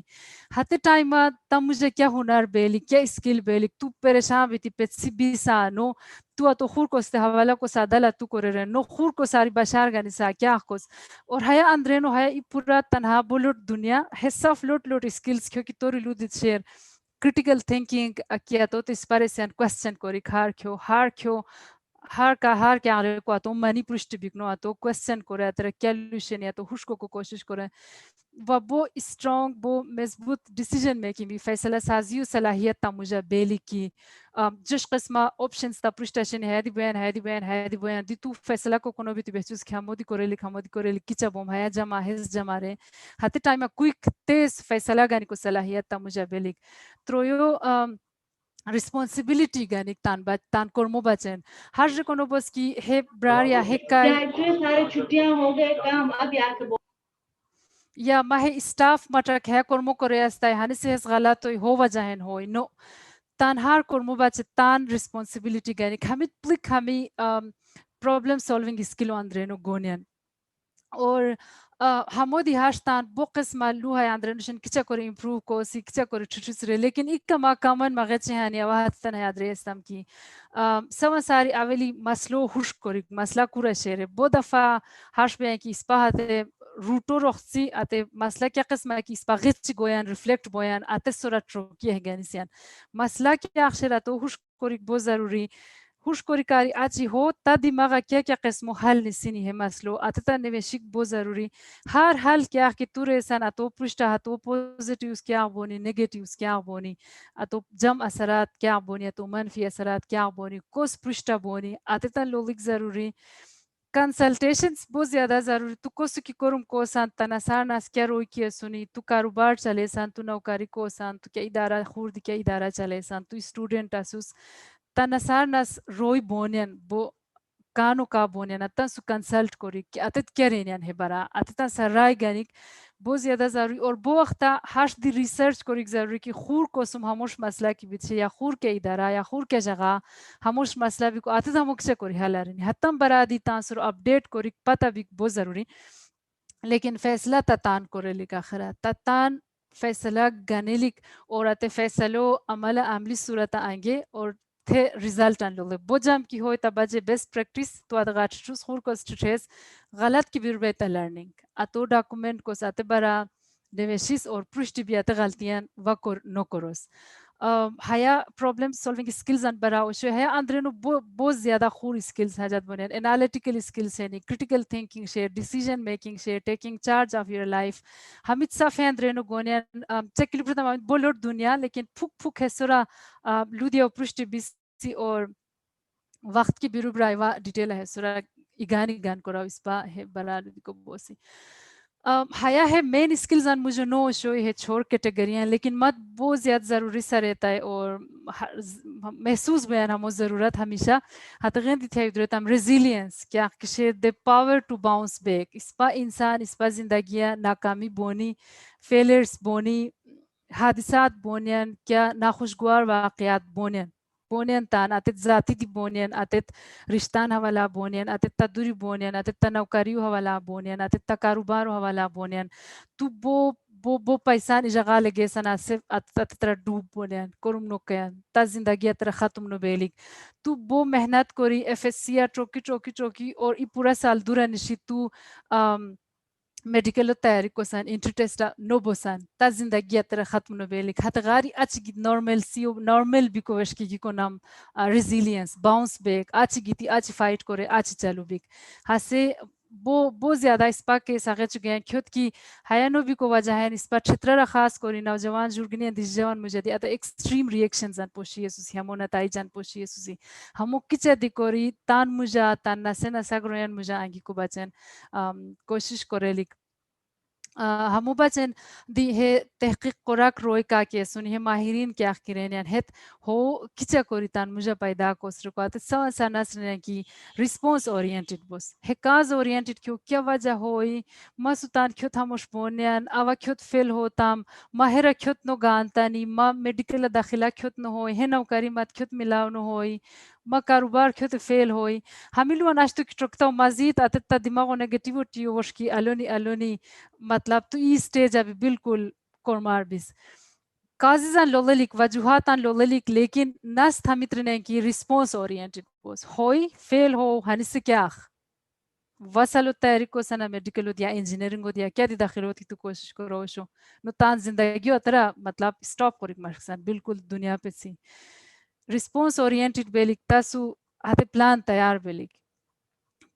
ہاتے ٹائم تا مجھے کیا ہنر بیلی کیا اسکل بیلی تو پریشان بیتی پیچسی بیسا نو تو خور کو استے حوالہ کو سادلہ تو کرے رہے نو خور کو ساری بشار گانی سا کیا کوس اور ہیا اندرینو ہیا ای پورا تنہا بولوٹ دنیا حصہ لوٹ اسکلز کیوں کی توری لودت شیر کرٹیکل تھنکنگ کیا تو اس پارے سے کوسچن کوری ہار کیوں har ke are ko ato mani prushti bigno ato question kore atra calculation ya to hushko ko koshish kore و بو اسٹرانگ بو مضبوط ڈیسیجن میکنگ بھی فیصلہ سازی و صلاحیت تا مجھے بیلی کی جس قسمہ آپشنز تا پرشتاشن ہے دی بیان دی تو فیصلہ کو کنو بھی تی بحثوز کہ ہمو دی کوریلی کچا بوم ہے جمع حز جمع رہے ہاتی ٹائم کوئک تیز فیصلہ گانی کو صلاحیت تا مجھے بیلی ترویو ریسپانسبلٹی گانی تان کرمو بچن ہر جو کنو بس کی ہے برار یا ہے کائی سارے چھٹیاں ہو گئے کام اب یار کے یا ماہ اسٹاف مٹرک ہے کرمو کرے استا ہے ہنی سے غلط ہوئی ہو وجہن ہوئی نو تان ہار کرمو بچے تان ریسپانسبلٹی گانی ہمیں پلک ہمیں پرابلم سالونگ اسکلو اندرے نو گونین اور ہمو دی ہاشتان بو قسم لو ہے اندرے نوشن کچا کرے امپروو کو سی کچا کرے چھٹس رے لیکن ایک کما کامن مغچ ہانی آواتن ہے ادرے استم کی سوا ساری اولی مسلو خوش کری مسئلہ کورا شیرے بو دفعہ ہاش بیان کی اسپاہت روٹو رخصی آتے مسئلہ کیا قسم ہے کہ اس پر غچ گویان ریفلیکٹ بویان آتے سورت روکی ہے گانیسیان مسئلہ کیا اخشرہ تو خوش کوریک بہت ضروری خوش کوری کاری آجی ہو تا دماغا کیا قسم حل نسینی ہے مسئلو آتے تا نویشک بہت ضروری ہر حل کیا کہ تو ریسان آتو پرشتہ آتو پوزیٹیوز کیا بونی نیگیٹیوز کیا بونی آتو جم اثرات کیا بونی آتو منفی اثرات کیا بونی کوس پرشتہ بونی آتے تا لولک ضروری کنسلٹیشنز بہت زیادہ ضروری تو کوسو کی کرم کو سان تناسار ناس کیا روئی کیا سنی تو کاروبار چلے سان تو نوکاری کو سان تو کیا ادارہ خورد کیا ادارہ چلے سان تو اسٹوڈنٹ اسوس تناسار ناس روئی بونین بو کانو کا بونین اتن سو کنسلٹ کوری کہ اتت کیا رینین ہے برا اتتا سر رائے گانیک بہت زیادہ ضروری اور بو وقتا ہاش دی ریسرچ کوریک ضروری کہ خور کو سم ہموش مسئلہ کی بیچے یا خور کے ادارہ یا خور کے جگہ ہموش مسئلہ بھی کو آتے تھا مکسے کوری حل رہنی حتم برا دی تانسر اپڈیٹ کوریک پتہ بھی بہت ضروری لیکن فیصلہ تتان کورے لک آخرہ تتان فیصلہ گنے لک اور آتے فیصلو عمل عملی صورت آئنگے اور تھے ریزلٹ ان لوگ بو جام کی ہوئی تا بجے بیسٹ پریکٹس تو ادغات چوز خور کو سٹریس غلط کی بیر بیتا لرننگ اتو ڈاکومنٹ کو ساتے برا نویشیس اور پرشتی بھی آتے غلطیاں وکر نو کروس ہیا پرابلم سالونگ اسکلز ان برا وشو ہے اندرے نو بہت زیادہ خور اسکلز ہے جات بنیان انالیٹیکل اسکلز ہے critical thinking share decision making share taking charge of your life ہمیں صاف ہے اندرے نو گونیان چکلی پرتا بولوٹ دنیا لیکن پھک ہے سورا لودیا پرشتی بیسی اور وقت کی بیرو برائیوا ڈیٹیل ہے سورا ایگانی گان کرا اس پا ہے برا لودی کو بوسی ہیا ہے مین اسکلز ان مجھے نو شو ہے چھوڑ کیٹیگریاں لیکن مت بہت زیادہ ضروری سا رہتا ہے اور محسوس بیان ہمو ضرورت ہمیشہ ہتغین دی تھی ادرتام ریزیلینس کیا کشے دے پاور ٹو باؤنس بیک اس پا انسان اس پا زندگیاں ناکامی بونی فیلرز بونی حادثات بونین کیا ناخوشگوار واقعات بونین تان آتت ذاتی دی بونین آتت رشتان حوالا بونین آتت تدوری بونین آتت تنوکاریو حوالا بونین آتت کاروبارو حوالا بونین تو بو پیسان اجغا لگے سنا صرف آتت تر ڈوب بونین کرم نو کین تا زندگی تر ختم نو بیلک تو بو محنت کوری ایف ایس سی چوکی اور ای پورا سال دورا نشی تو میڈیکل تیاری کو سان انٹر ٹیسٹا نو بوسان تا زندگی تر ختم نو بیلک ہت غاری اچ گی نارمل بھی کو وشکی کی کو نام ریزیلینس باؤنس بیک اچ گیتی اچ فائٹ کرے اچ چلو بیک ہسے بو زیادہ اس پا کے ساگے چگے کھوت کی ہیانو بھی کو وجہ ہے اس پا چھترا خاص کوری نوجوان جرگنی دیش جوان مجھے دی اتا ایکسٹریم ریئیکشنز ان پوشی اسوسی ہمو نتائی جان پوشی اسوسی ہمو کچھ دی کوری تان مجھا تان نسے نسا گروین مجھا آنگی کو بچن کوشش کرے لک ہمو بچن دی ہے تحقیق قراک روئی کا کے سنی ہے ماہرین کیا کرین ہت ہو کچا کوری تان مجھا پیدا کوس رکو آتے سوا سا نسرین کی رسپونس اورینٹڈ بس ہے کاز اورینٹڈ کیا وجہ ہوئی ما سلطان کھوت ہموش بونیان آوا کھوت فیل ہوتام ماہرہ کھوت نو گانتانی ما میڈیکل داخلہ کھوت نو ہوئی ہے نوکاری مات کھوت ملاو نو ہوئی ما کاروبار کھوت فیل ہوئی ہمیلو ناشتو کی ٹرکتا مزید آتتا دماغو نیگیٹیوٹی وشکی الونی مطلب تو ای سٹیج ابھی بالکل کورمار بیس کازیزان لوللیک وجوہاتان لوللیک لیکن نست ہمیترنے کی رسپونس اورینٹڈ بوس ہوئی فیل ہو ہنس کیا وصلو تیاری کو سنا میڈیکلو دیا انجینئرنگو دیا کیا دی داخل ہوتی تو کوشش کرو شو نو تان زندگیو اترا مطلب سٹاپ کوریک مارکسان بالکل دنیا پہ سی رسپونس اورینٹڈ بیلک تاسو هذا بلان تیار بلیک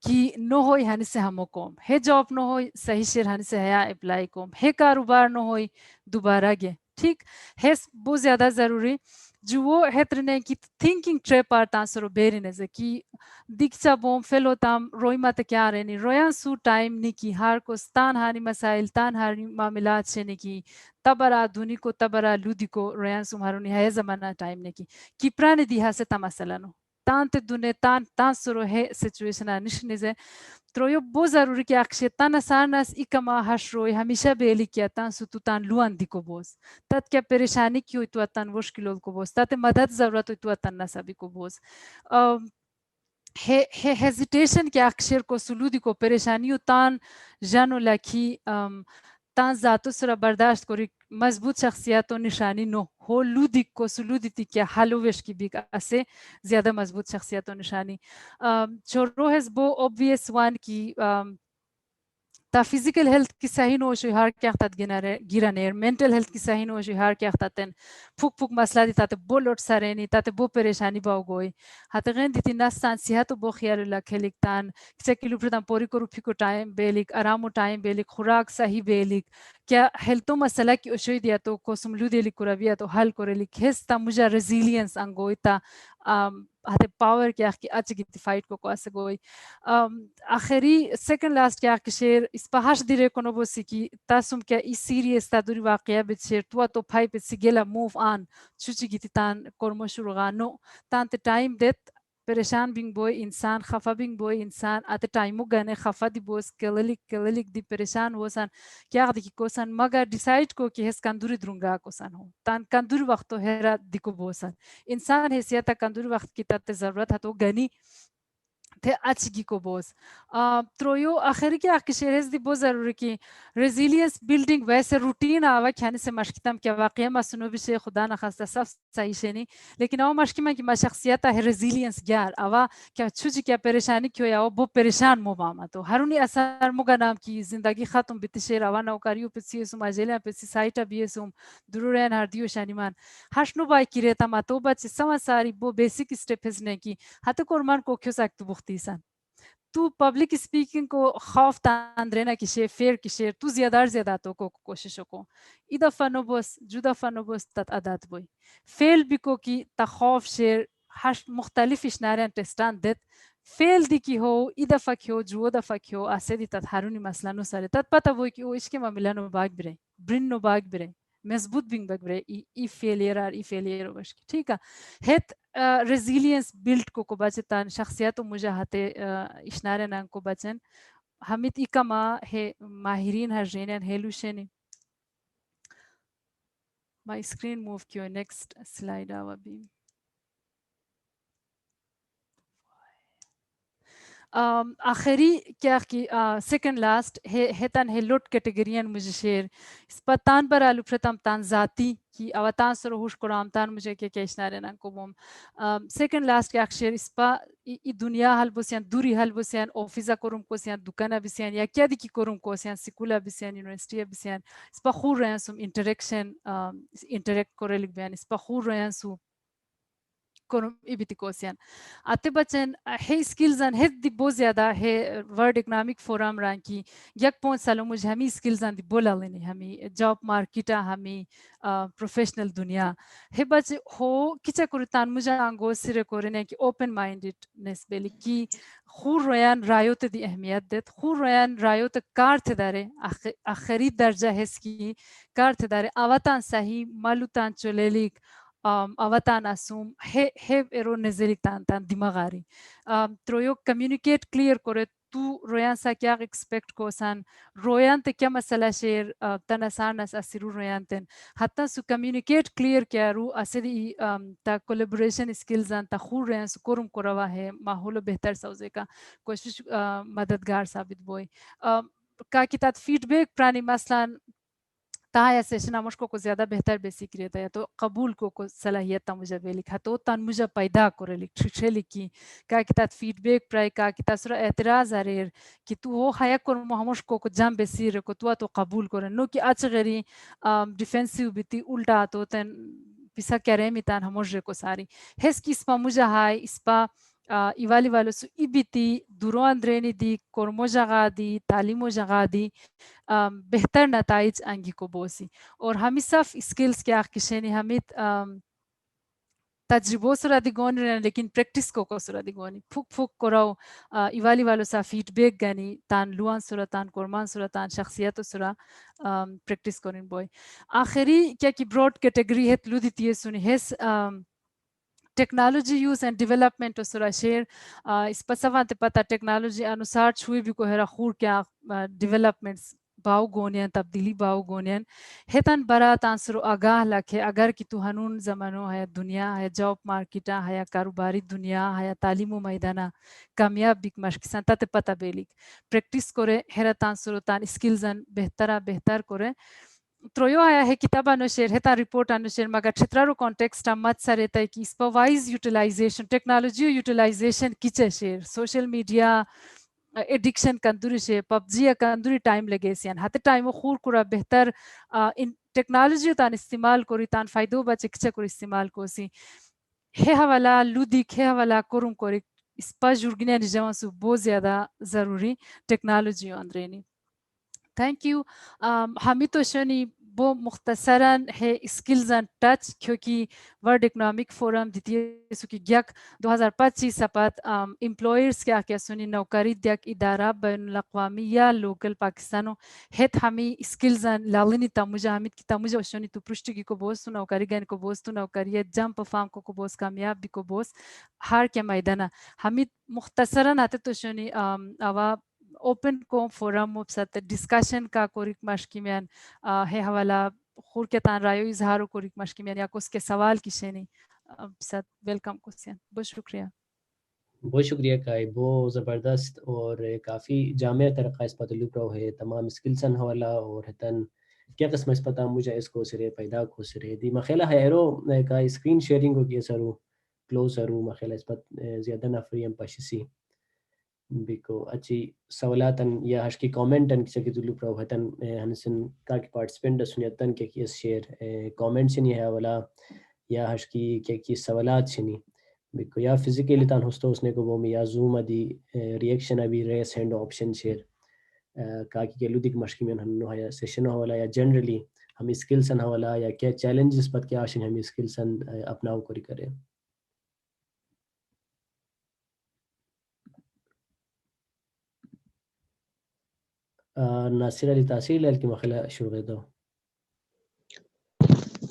کی نو ہوئی ہن سے ہمو کوم ہے جاب نو ہوئی صحیح شیر ہن سے ہیا اپلائی کوم ہے کاروبار نو ہوئی دوبارہ گے ٹھیک ہے بہت زیادہ ضروری جو وہ ہترنے کی تھنکنگ ٹریپ آر تانسرو بیری نزے کی دیکھا بوم فیلو تام روئی مت کیا رہنی رویان سو ٹائم نکی ہار کو ستان ہانی مسائل تان ہانی معاملات سے نکی تبرا دونی کو تبرا لودی کو رویان سو مارو نہایا زمانہ ٹائم نکی کی پرانے دیہا سے تماسلا نو تان تے دونے تان سرو ہے سچویشن نشنیزے ترویو بہت ضروری کہ اکشے تان سارناس اکما ہش روئی ہمیشہ بیلی کیا تان سو تو تان لوان دی کو بوز تات کیا پریشانی کی ہوئی تو تان مشکلوں کو بوز تات مدد ضرورت ہوئی تو تان نسابی کو بوز ہیزیٹیشن کے اکشر کو سلودی کو پریشانیوں تان جانو لکھی تان ذاتو سرا برداشت کوری مضبوط شخصیت و نشانی نو ہو لودی کو سلودی تی کیا حلوش کی بھی اسے زیادہ مضبوط شخصیت و نشانی چورو ہیز بو obvious وان کی تا فیزیکل ہیلتھ کی صحیح نوشی ہار کیا اختات گیرانیر مینٹل ہیلتھ کی صحیح نوشی ہار کیا اختاتن پھوک مسئلہ دی تاتے بو لوٹ سارینی تاتے بو پریشانی باو گوئی ہاتے غین دیتی ناستان صحت و بو خیال اللہ کھیلک تان کسے کلو پردان پوری کو روپی کو ٹائم بیلک آرامو ٹائم بیلک خوراک صحیح بیلک کیا ہیلتو مسئلہ کی اشوی دیا تو کو سملو دیلک کو رویا تو حل کو ریلک ہستا مجھا ریزیلینس انگوئی تا ہاتے پاور کیا کی اچھ گیتی فائٹ کو اسے گوئی آخری سیکنڈ لاسٹ کیا کشیر اس پہاش دیرے کنو بو سکی تاسم کیا اس سیریس تا دوری واقعہ بیت شیر تو پھائی پہ سگیلا موو آن چوچی گیتی تان کرمو شروعانو تان تے ٹائم دیت پریشان بینگ بوئی انسان خفا بینگ بوئی انسان آتے ٹائمو گانے خفا دی بوس کللک دی پریشان ہو سان کیا دی کو سان مگر ڈیسائیڈ کو کہ ہس کندوری درنگا کو سان ہو تان کندوری وقت تو ہیرا دی کو بوسان انسان حیثیت کندوری وقت کی تات ضرورت ہے تو گنی تھے اچھی کو بوز ترویو آخری کی آکشیرز دی بہت ضروری کی ریزیلینس بلڈنگ ویسے روٹین آوا کھانے سے مشکتم کیا واقعہ مسنو بھی سے خدا نخواستہ سب صحیح سے نہیں لیکن آوا مشکی میں کی ما شخصیت ہے ریزیلینس گیار آوا کیا چھوچی کیا پریشانی کیوں یا وہ پریشان مو باما تو ہرونی اثر مگا نام کی زندگی ختم بیتی شیر آوا نوکاریو پسی سوم آجیلیاں پسی سائٹا بیسوم درورین ہردیو شانیمان ہشنو بائی کی ریتا ما تو بچے سما ساری بو بیسک سٹیپس نے کی ہاتھ کورمان کو کیوں ساکتو بختی سان تو پبلک سپیکنگ کو خوف تاندرینا کشے فیر کشے تو زیادہ تو کو کوشش کو ایدا فنو بس جدا فنو بس تت عدات بوئی فیل بکو کی تا خوف شیر ہش مختلف اشناریاں ٹیسٹان دیت فیل دی کی ہو ایدا فکیو جو دفع کیو آسے دی تت ہارونی مسئلہ نو سارے تت پتا بوئی کی او اس کے معاملہ نو باگ برے برن نو باگ برے مضبوط بینگ بگ برے ای فیلیر آر ای فیلیر وش ٹھیک ہے ہت ریزیلینس بلڈ کو بچتان شخصیت و مجاہتے اشنارے نان کو بچن ہمت اکما ہے ماہرین ہر جینین ہیلوشنی مائی اسکرین موو کیو نیکسٹ سلائیڈ آوا بھی آخری کیا کی سیکنڈ لاسٹ ہے تان ہے لوٹ کیٹیگریاں مجھے شیر اس پر تان پر آلو پرتم تان ذاتی کی اواتان سر ہوش کرام تان مجھے کیا اشنارے نان کو بوم سیکنڈ لاسٹ کیا شیر اس پر ای دنیا حل بسیان دوری حل بسیان آفیسا کرم کو سیان دکانہ بسیان یا کیا دی کی کرم کو سیان سکولا بسیان یونیورسٹی بسیان اس پر خور رہن سوم انٹریکشن انٹریکٹ کرے لکھ بیان اس پر خور رہن سو کرم ایبیتی کوسیان آتے بچن ہے سکلزان ہے دی بہت زیادہ ہے ورلڈ اکنامک فورم ران کی یک 5 سالوں مجھے ہمیں سکلزان دی بولا لینی ہمیں جاب مارکیٹا ہمیں پروفیشنل دنیا ہے بچ ہو کچا کرتان مجھے آنگو سرے کورنے کی اوپن مائنڈڈنس بیلی کی خور رویان رایوت دی اہمیت دیت خور رویان رایوت کار تھے دارے آخری درجہ ہے اس کی کار تھے دارے آواتان صحیح مالوتان چولیلیک اواتان اسوم ہے ایرو نزلیک تان دماغ آری ترویو کمیونیکیٹ کلیئر کرے تو رویان سا کیا ایکسپیکٹ کو سان رویان تے کیا مسئلہ شیر تنسان اس اسیرو رویان تن حتی سو کمیونیکیٹ کلیئر کیا رو اسری تا کولیبریشن سکلزان تا خور رویان سو کرم کروا ہے ماحولو بہتر سوزے کا کوشش مددگار ثابت بوئی کا کی تات فیڈ بیک پرانی مثلا تایا سیشن مشکو کو زیادہ بہتر بیسک رہتا ہے تو قبول کو صلاحیت تا مجھے بے لکھا تو تان مجھے پیدا کرے لکھ لکھی کا کی تات فیڈ بیک پرائی کا کی تاثر اعتراض آریر کہ تو ہو حیا کر محمش کو جام بیسی رکو تو قبول کرے نو کہ اچ غری ڈیفینسیو بیتی الٹا تو تن پیسا کرے میتان ہموش کو ساری ہس کی اسپا مجھے ہائی اسپا ایوالی والو سو ایبیتی درو اندرینی دی کرمو جگہ دی تعلیمو جگہ دی بہتر نتائج انگی کو بوسی اور ہمی صف اسکلز کے آخشینی ہمیں تجربو سرا دی گونی رہن لیکن پریکٹس کو سرا دی گونی پھوک کراو ایوالی والو سا فیڈ بیک گنی تان لوان سرا تان کرمان سرا تان شخصیت سرا پریکٹس کرن بوئی آخری کیا کی براڈ کیٹیگری ہے تلو دیتی ہے سنی ہیس ٹیکنالوجی یوز اینڈ ڈیولپمنٹ سرا شیر اس پسوانتے پتا ٹیکنالوجی انوسار چھوئی بھی کو ہیرا خور کیا ڈیولپمنٹس باو گونین تبدیلی باو گونین ہتن برا تانسرو آگاہ لکھے اگر کی تو ہنون زمانو ہے دنیا ہے جاب مارکیٹا ہے کاروباری دنیا ہے تعلیم و میدانا کامیاب بک مشکسان تا پتہ بیلیک پریکٹس کرے ہیرا تانسرو تان اسکلزن بہتر کرے ترویو آیا ہے کتاب انوشیر ہے تا رپورٹ انوشیر مگر چھترارو کانٹیکسٹ مت سر رہتا ہے کہ اس پر وائز یوٹیلائزیشن ٹیکنالوجی یوٹیلائزیشن کیچے شیر سوشل میڈیا ایڈکشن کندوری شے پب جی کندوری ٹائم لگے سیان ہتے ٹائم خور کرا بہتر ٹیکنالوجی تان استعمال کری تان فائدو بچے کچے کر استعمال کو سی ہے حوالا لودیک ہے حوالا کرم کوری اس پر جرگنے نجوان سو بہت زیادہ ضروری ٹیکنالوجی اندرینی تھینک یو ہمیں تو شنی وہ مختصراً ہے اسکلز اینڈ ٹچ کیونکہ ورلڈ اکنامک فورم دیتی ہے سو کی گیک 2025 سپات امپلائرز کیا سنی نوکری دیک ادارہ بین الاقوامی یا لوکل پاکستانوں ہیت ہمیں اسکلز اینڈ لالنی تموجہ ہمیں کی تموجہ شنی تو پرشتگی کو بوستو نوکری گین کو بوستو نوکری جمپ فام کو بوست کامیاب بھی کو بوست ہار کے میدانہ ہمیں مختصراً آتے تو شنی آوا اوپن کو فورم سات ڈسکشن کا کوریک مشکیمیان ہے حوالا خور کے تان رائیو اظہارو کوریک مشکیمیان یا کس کے سوال کی شینی سات ویلکم کوسین بہت شکریہ کائی بہت زبردست اور کافی جامع طرقہ اس پتہ لوپرو ہے تمام اسکلسن حوالہ اور ہتن کیا قسم اس پتہ مجھے اس کو سرے پیدا کو سرے دی مخیلہ ہے ایرو کا اسکرین شیئرنگ کو کیا سرو کلوز سرو مخیلہ اس پتہ زیادہ نفریم پشسی بیکو اچھی سوالاتن یا ہش کی کامنٹن کسی کی دلو پرو ہتن ہنسن کا کی پارٹسپینٹ سنیتن کے کیس شیئر کامنٹ سنی ہے والا یا ہش کی کی سوالات سنی بیکو یا فزیکلی تان ہوستو اس نے کو وہ یا زوم ادی ریئیکشن ابھی ریس ہینڈ آپشن شیئر کا کی لودک مشکی میں ہنو یا سیشن والا یا جنرلی ہم اسکلسن حوالا یا کیا چیلنجز پت کیا آشن ہم اسکلسن اپناؤ کری کرے ناصر علی تحصیل ہے کہ مخلہ شروع کر دو.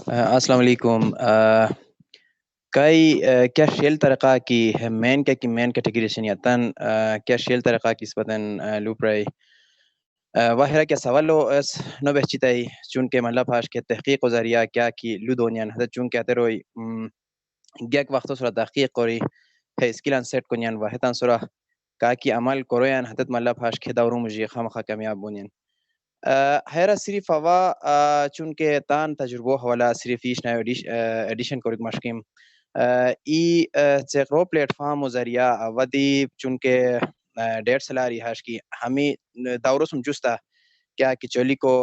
السلام علیکم. کئی کیا شیل طریقہ کی مین کیا کی مین کیٹیگری شنیتن کیا شیل طریقہ کی سپتن لوپ رہی واہرہ کیا سوالو اس نو بہچیتائی چونکہ مطلب پاش کے تحقیق و ذریعہ کیا کی لودونین حضرت چونکہ آتے روئی گیک وقتو سورا تحقیق کوری ہے اسکلان سیٹ کنین واحدان سورا کا کی عمل کوروین حضرت مطلب پاش کے دورو مجھے خامخا کامیاب بونین حیرہ صرف ہوا چونکہ تان تجربہ حوالا صرف ایش نئے ایڈیشن کوریک مشکیم ای چیکرو پلیٹ فارم و ذریعہ ودی چونکہ 1.5 سالاری ہاش کی ہمیں دورو سم جستا کیا کی چولی کو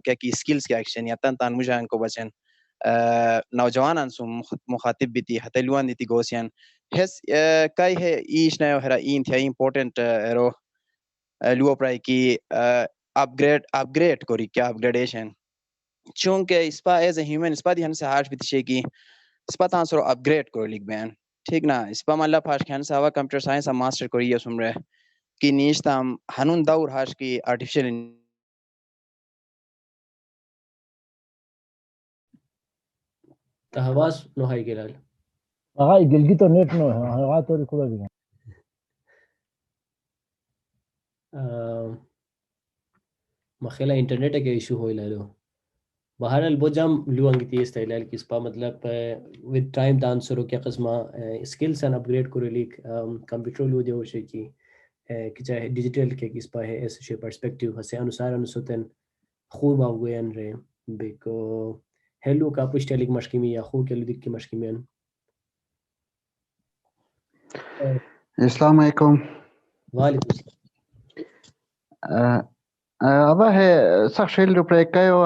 کیا کی اسکلز کیا ایکشن یا تان مجھان کو بچن نوجوانان سم مخاطب بھی تی ہتلوان دیتی گوسیان ہس کئی ہے ایش نئے ہرا این تھیا امپورٹنٹ ایرو لو پرائی کی اپگریڈ کوری کیا اپگریڈیشن چونکہ اس پا ایز اے ہیومن اس پا دی ہن سے ہارش بھی تشے کی اس پا تان سرو اپگریڈ کوری لکھ بین ٹھیک نا اس پا مطلب پاش کھان سے ہوا کمپیوٹر سائنس ماسٹر کوری یا سمرے کی نیش تام ہنون دور ہاش کی آرٹیفیشل تحواس نوحائی گلال آغا گلگی تو نیٹ نو ہے آغا تو ریکوڑا بھی مخیلہ انٹرنیٹ کے ایشو ہوئی لالو بہرحال بہت جام لو انگی تیز تیلال کی اس پا مطلب with time دان سرو کیا قسمہ اسکلس ان اپگریڈ کرو لیک کمپیوٹر لو دیو شے کی چاہے ڈیجیٹل کے اس پا ہے ایسے شے پرسپیکٹیو ہسے انوسار انوسوتن خوب آگوئے ان رہے بیکو ہیلو کا پشتے لیک مشکیمی یا خوب کے لدک کی مشکیمی ان السلام علیکم. وعلیکم السلام. ابا ہے سخ شیل رو پرے کایو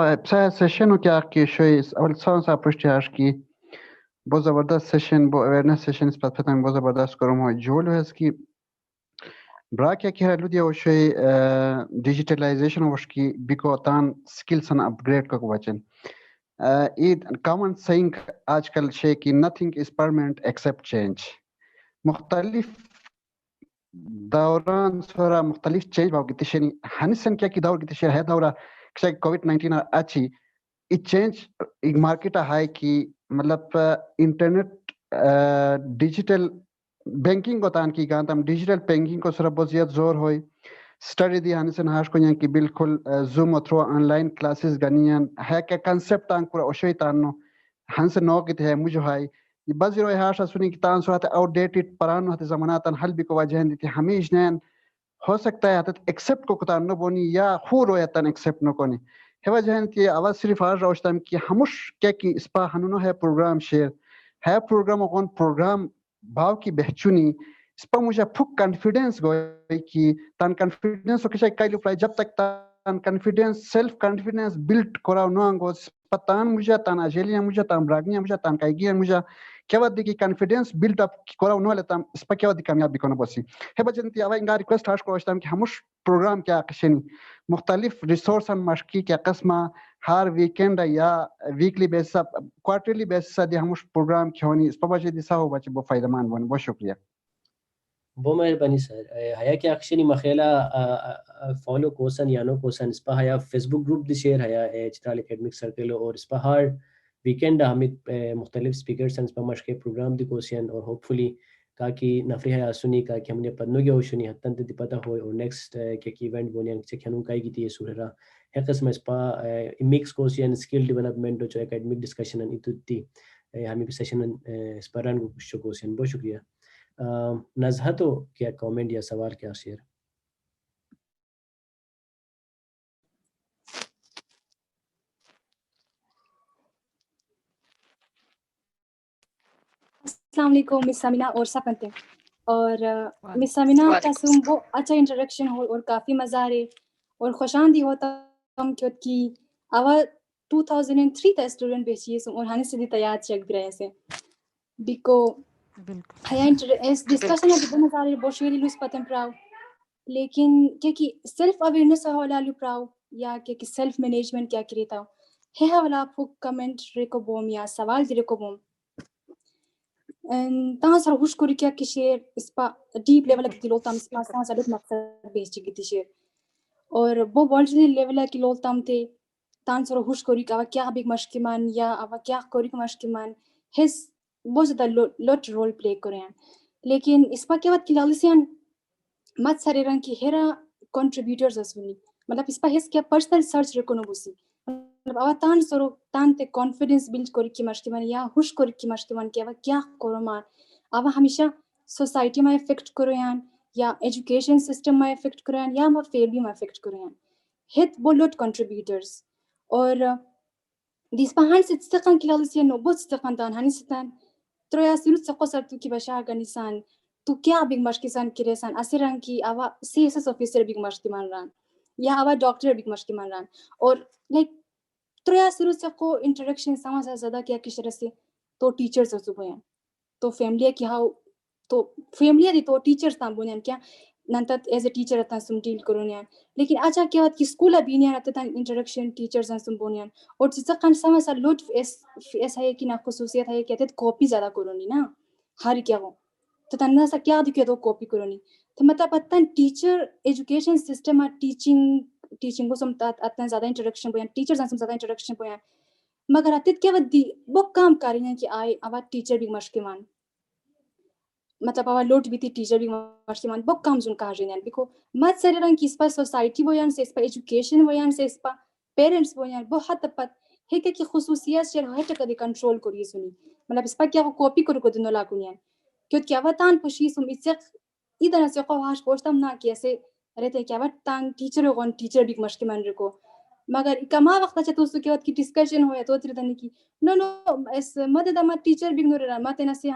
سیشنو کیا کی شوی اول سان سا پشتی هاش کی بہت زبردست سیشن بو اویرنس سیشن اس پتہ تنگ بہت زبردست کرم ہو جول ہے اس کی برا کیا کہہ رہا لودیا وش ڈیجیٹلائزیشن وش کی بیکو تان سکلز ان اپ گریڈ کو بچن ایٹ کامن سینگ آج کل شے کی nothing is permanent accept change مختلف دوران سورا مختلف چینج باو کی تشنی ہنسن کیا کی دور کی تشہر ہے دورہ کہ کووڈ 19 اچھی ای چینج ایک مارکیٹ ہے کی مطلب انٹرنیٹ ڈیجیٹل بینکنگ کو تان کی گان تم ڈیجیٹل بینکنگ کو سر بہت زیادہ زور ہوئی اسٹڈی دی ہنسن ہاش کو یہاں کی بالکل Zoom through online classes گنیان ہے کہ کنسپٹ تان پورا اوشوی تانو ہنس نو کی ہے مجھے ہے بس زیرو ہاش سنی کی تان سو آؤٹ ڈیٹڈ پرانو ہتے زمانات حل بھی کو وجہ دی ہمیش نین ہو سکتا ہے ہت ایکسپٹ کو کتان نو بونی یا خور ہو یتن ایکسپٹ نو کونی ہے وجہ کہ آواز صرف آج روشتم کہ ہمش کیا کی اسپا ہنونو ہے پروگرام شیئر ہے پروگرام اون پروگرام باو کی بہچونی اس پر مجھے پھک کانفیڈنس گوئی کہ تان کانفیڈنس کشا کائلو پڑای جب تک تان کانفیڈنس سیلف کانفیڈنس بلڈ کراو نو انگو پتان مجھے تان اجیلیا مجھے تان براگنیا مجھے تان کائگیا مجھے کیا وقت دی کانفیڈنس بلڈ اپ کراو نو لیتا اس پر کیا وقت دی کامیابی کو نو بسی ہے بجنتی آوائی انگا ریکویسٹ ہاش کوشتام کہ ہمش پروگرام کیا قشنی مختلف ریسورس ان مشکی کیا قسمہ ہر ویکینڈ یا weekly basis quarterly basis the ہمش programme کھونی اس پر بچے دی ساو بچے بہت فائدہ مند بن بہت شکریہ بہت مہربانی سر حیا کیا اکشنی مخیلا فالو کوسن یانو کوسن اس پہ حیا فیس بک گروپ دی share Haya Chitral academic circle اور اس پہ ہر ویکینڈ ہمیں مختلف اسپیکرس اس پہ مشق پروگرام دی کوسین اور ہوپ فلی کا کی نفری حیا سنی کا کہ ہم نے پدنو گیا ہوشنی حتن تے پتہ ہوئے اور نیکسٹ کہ ایونٹ بونیا سے کھنوں کائی گیتی ہے سورا ہے قسم اس پہ مکس کوسین اسکل ڈیولپمنٹ جو اکیڈمک ڈسکشن ان اتتی ہمیں سیشن اس پر رن کو کوسین بہت شکریہ نزہتو کیا کامنٹ یا سوال کیا شیئر السلام علیکم مس سمینا اور سب بنتے ہیں اور مس سمینا کا وہ اچھا انٹروڈکشن ہو اور کافی مزہ آ رہے اور خوشاندی ہوتا ہم کی آوا 2003 تا اسٹوڈنٹ بیچیے سو اور ہانے سے دی تیار چیک بھی رہے سے بیکو ہیا اس ڈسکشن میں بہت مزہ آ رہے بہت شویلی لوس پتن پراؤ لیکن کہ سیلف اویئرنس ہو لالو پراؤ یا کہ سیلف مینجمنٹ کیا کریتا ہے والا آپ کو کمنٹ ریکو بوم یا سوال دی ریکو بوم تاں سر خوش کری کیا کہ شیر اس پا ڈیپ لیول کی لوگ تام اس پا تاں سر مقصد بیچ گئی شیر اور وہ ورلڈ لیول کی لوگ تام تھے تاں سر خوش کری کہ کیا بگ مشکمان یا اب کیا کری مشکمان ہس بہت زیادہ لوٹ رول پلے کرے ہیں لیکن اس پا کیا بات کی لالسیان مت سارے رنگ کی ہیرا کنٹریبیوٹرز اسونی مطلب اس پا ہس کیا پرسنل سرچ رکنو بوسی مطلب آوا تان سرو تان تے کانفیڈنس بلڈ کری کی مشکمان یا خوش کری کی مشکمان کہ آوا کیا کرو مان آوا ہمیشہ سوسائٹی میں افیکٹ کرو یا ایجوکیشن سسٹم میں افیکٹ کرو یا ما فیملی میں افیکٹ کرو ہت بولوٹ کنٹریبیوٹرز اور دیس پہان سے استقان کی لالسیان نو بہت استقان تان ہانی ستان ترویا سنو سقو سر تو کی بشا گنیسان تو کیا بگ مشکسان کی ریسان اسران کی آوا سی ایس ایس آفیسر بگ مشکمان ران یا آوا ڈاکٹر بگ مشکمان ران اور لائک ترویا سنو سقو انٹروڈکشن سما سے زیادہ کیا کشرے سے تو ٹیچرز اسو بویاں تو فیملی کی ہاؤ تو فیملی دی تو ٹیچرز تام بویاں کیا نانتت ایز اے ٹیچر اتنا سم ڈیل کرونیاں لیکن آجا کیا وقت کی اسکول ابینیاں اتتا انٹروڈکشن ٹیچرز سم بونیاں اور سقان سما سا لوٹ ایس ہے کہ نا خصوصیت ہے کہ اتت کاپی زیادہ کرونی نا ہر کیا ہو تو تنہا سا کیا دکھے تو کاپی کرونی تو مطلب اتن ٹیچر ایجوکیشن سسٹم ہے ٹیچنگ کو سم اتنا زیادہ انٹروڈکشن بویاں ٹیچرز سم زیادہ انٹروڈکشن بویاں مگر اتت کیا وقت دی وہ کام کر رہی ہیں کہ آئے آوا ٹیچر بھی مشکمان مطلب آوا لوٹ بھی تھی ٹیچر بھی مشکمان وہ کام زن کہا رہی ہیں بیکو مت سر رنگ کی اس پا سوسائٹی بویاں سے اس پا ایجوکیشن بویاں سے اس پا پیرنٹس بویاں بہت پت ہے کہ خصوصیات شیر ہٹ کدی کنٹرول کری سنی مطلب اس پا کیا وہ کاپی کرو کو دنو لاکونیاں کیوں کیا وہ تان پوشی سم اس ادھر سے خواہش پوچھتم نا کہ ایسے رہتے کیا وہ تان ٹیچر ہوگا ٹیچر بھی مشکمان رکو مگر کما وقت اچھا تو اس کے وقت کی ڈسکشن ہویا تو تیرے کی نو اس مدد ما ٹیچر بھی نور رہا ماتے نا سے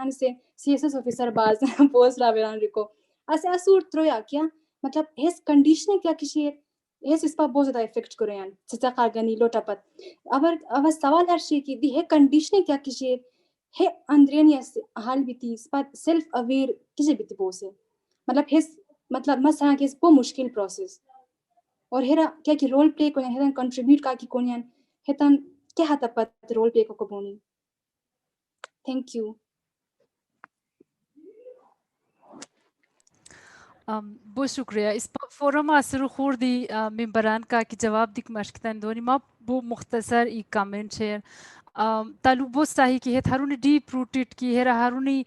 سی ایس ایس آفیسر باز پوسٹ لا بیران رکو ایسے اسور ترویا کیا مطلب اس کنڈیشن کیا کشیر اس پا بہت زیادہ افیکٹ کرے ہیں سچا کارگنی لوٹا پت اب سوال ہر شے کی دی ہے کنڈیشن کیا کشیر he andrenias hal biti spat self aware kije biti bose matlab his matlab masana ke bo mushkil process اور ہیرا کیا کہ رول پلے کو ہیرا کنٹریبیوٹ کا کی کونیان ہتن کیا ہتا پت رول پلے کو بونی تھینک یو بہت شکریہ اس فورم اثر خوردی ممبران کا کی جواب دک مشکتن دونی ما بو مختصر ایک کامنٹ شیئر تعلق بہت صحیح کی ہے ہرونی ڈیپ روٹیڈ کی ہے ہرونی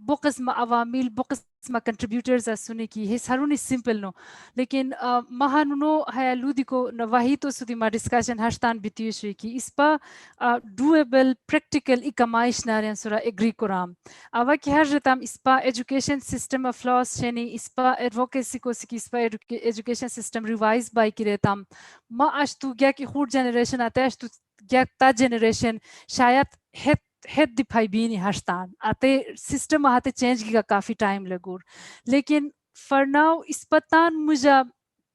بو قسم عوامل بو قسم کنٹریبیوٹرز سنے کی ہے ہرونی سمپل نو لیکن مہانو ہے لودی کو وہی تو سدی ما ڈسکشن ہشتان بیتیش کی اس پا ڈویبل پریکٹیکل اکمائش ناریان سورا اگری کرام اوا کی ہر جتام اس پا ایجوکیشن سسٹم اف لاس شنی اس پا ایڈوکیسی کو سکی اس پا ایجوکیشن سسٹم ریوائز بائی کی رہتام ما اشتو گیا کی خود جنریشن آتا ہے اشتو گیا تا جنریشن شاید ہیت دفائی بینی ہشتان آتے سسٹم آتے چینج کی کافی ٹائم لگور لیکن فار ناؤ اس پتان مجھا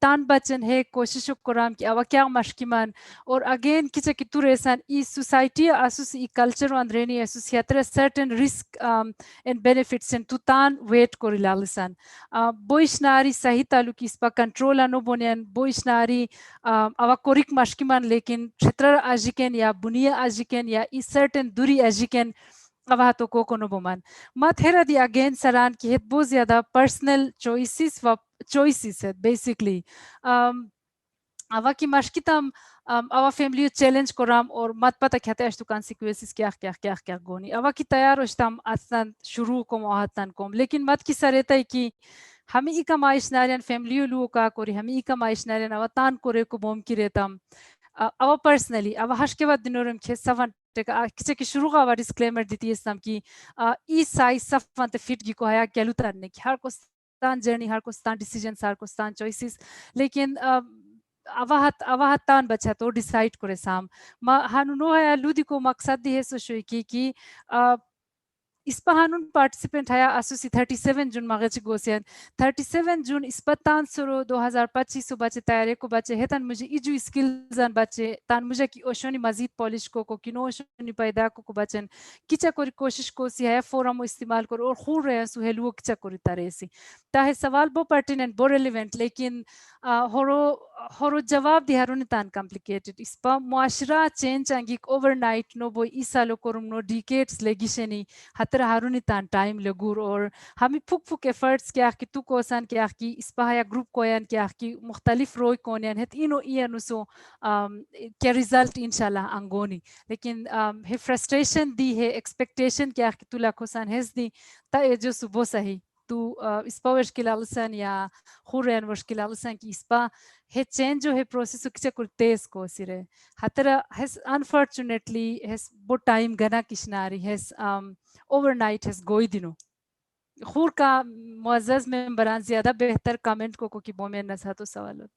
تان بچن ہے کوشش کرام کی اوا کیا مشکمان اور اگین کچھ کی تو ریسان ای سوسائٹی اسوس ای کلچر اندرینی اسوس یاتر سرٹن رسک اینڈ بینیفٹس ان تو تان ویٹ کوری لالسان بویش ناری صحیح تعلق اس پا کنٹرول انو بونین بویش ناری اوا کوریک مشکمان لیکن چھتر اجیکن یا بنیا اجیکن یا ای سرٹن دوری اجیکن اوا تو کوکونو بومان ما تھیرا دی اگین سران کی ہت بہت زیادہ پرسنل چوائسیز ہے بیسکلی اوا کی مشکتام اوا فیملی چیلنج کرام اور مت پتہ کہتے ہیں تو کانسیکوینسز کیا گونی اوا کی تیار ہوشتام اصلا شروع کو موہتن کوم لیکن مت کی سریتا ہے کی ہمیں ای کمائش نارین فیملی لو کا کوری ہمیں ای کمائش نارین اوا تان کورے کو بوم کی رہتام اوا پرسنلی اوا ہش کے بعد دنورم کھے سفن کچھ کی شروع کا ڈسکلیمر دیتی اسلام کی ای سائز سفن تے فٹ کی کو ہیا کیلو ترنے کی ہر کو ستان جرنی ہر کو ستان ڈیسیجنز ہر کو ستان چوائسز لیکن اواہت تان بچہ تو ڈیسائیڈ کرے سام ما ہانو نو ہے لودی کو مقصد دی ہے سو شوئی کی اس پا ہانون پارٹیسپینٹ ہے اسوسی 37 جون مغچ گوسین 37 جون اس پا تان سرو 2025 بچے تیارے کو بچے ہے تان مجھے ایجو اسکلزان بچے تان مجھے کی اوشونی مزید پالش کو کنو اوشونی پیدا کو بچن کچا کوری کوشش کو سی ہے فورم استعمال کرو اور خور رہے سو ہیلو کچا کوری تارے سی تاہے سوال بو پرٹیننٹ بو ریلیونٹ لیکن ہورو جواب دی ہرونی تان کمپلیکیٹڈ اس پا معاشرہ چینج آنگی اوور نائٹ نو بو ای سالو کرم نو ڈیکیٹس لگیشنی ہتر ہارونی تان ٹائم لگور اور ہمیں پھک ایفرٹس کیا کی تو کوسان کیا کی اس پا یا گروپ کویان کیا کی مختلف روی کونیان ہت اینو اینو سو کیا ریزلٹ انشاءاللہ انگونی لیکن ہے فرسٹریشن دی ہے ایکسپیکٹیشن کیا کی تو لاکھوسان ہز دی تا جو صبح صحیح تو اس پا وشکل آلسان یا خورین وشکل آلسان کی اس پا ہے چینج جو ہے پروسیس کچھ کل تیز کو سرے ہترا ہس انفارچونیٹلی ہس بو ٹائم گنا کشناری ہس اوور نائٹ ہس گوئی دنو خور کا معزز ممبران زیادہ بہتر کامنٹ کو کی بومین نصحت و سوالات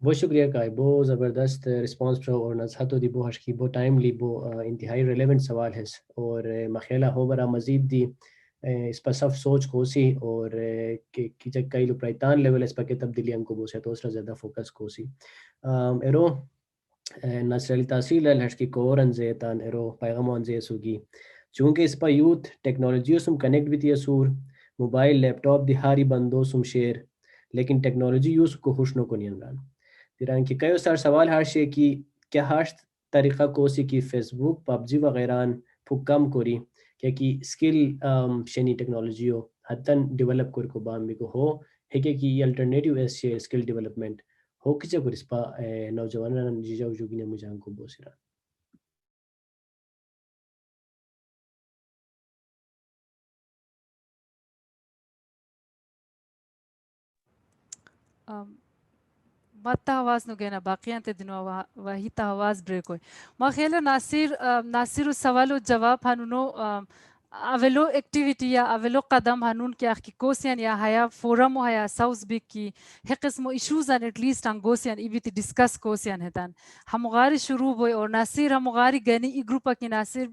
بہت شکریہ کائی بہت زبردست رسپانس پرو اور نصحتو دی بو ہشکی بو ٹائم لی بو انتہائی ریلیونٹ سوال ہے اور مخیلہ ہو برا مزید دی اس پر سب سوچ کو سی اور کہ جب کئی لو پرائتان لیول اس پر کے تبدیلیاں کو بو سے تو اس طرح زیادہ فوکس کو سی ایرو نصر علی تحصیل الہشکی کور انزیتان ایرو پیغام انزی سوگی چونکہ اس پر یوتھ ٹیکنالوجیو سم کنیکٹ بھی سور موبائل لیپ ٹاپ دی ہاری بندو سم شیر لیکن ٹیکنالوجی یوز کو خوشنو کو نہیں اندران دیران کی کئی سار سوال ہارشے کی کیا ہاش طریقہ کو سی کی فیس بک پب جی وغیرہ پھکم کوری کیا کی اسکل شنی ٹیکنالوجیو حتن ڈیولپ کر کو بام بھی کو ہو ہے کہ الٹرنیٹیو ایس اسکل ڈیولپمنٹ ہو کچھ کو اس پا نوجوانان جیجا وجوگی نے مجھان کو بوسیران مت آواز نو گینا باقیان تے دنو وہی تا آواز بریک ہوئی ما خیال ناصر سوال و جواب ہنونو اولو ایکٹیویٹی یا اولو قدم ہنون کیا کی کوسین یا ہیا فورم ہیا ساؤس بک کی ہے قسم ایشوز ان ایٹ لیسٹ ان گوسین ای بیتی ڈسکس کوسین ہتان ہم غاری شروع ہوئی اور ناصر ہم غاری گنی ای گروپا کی ناصر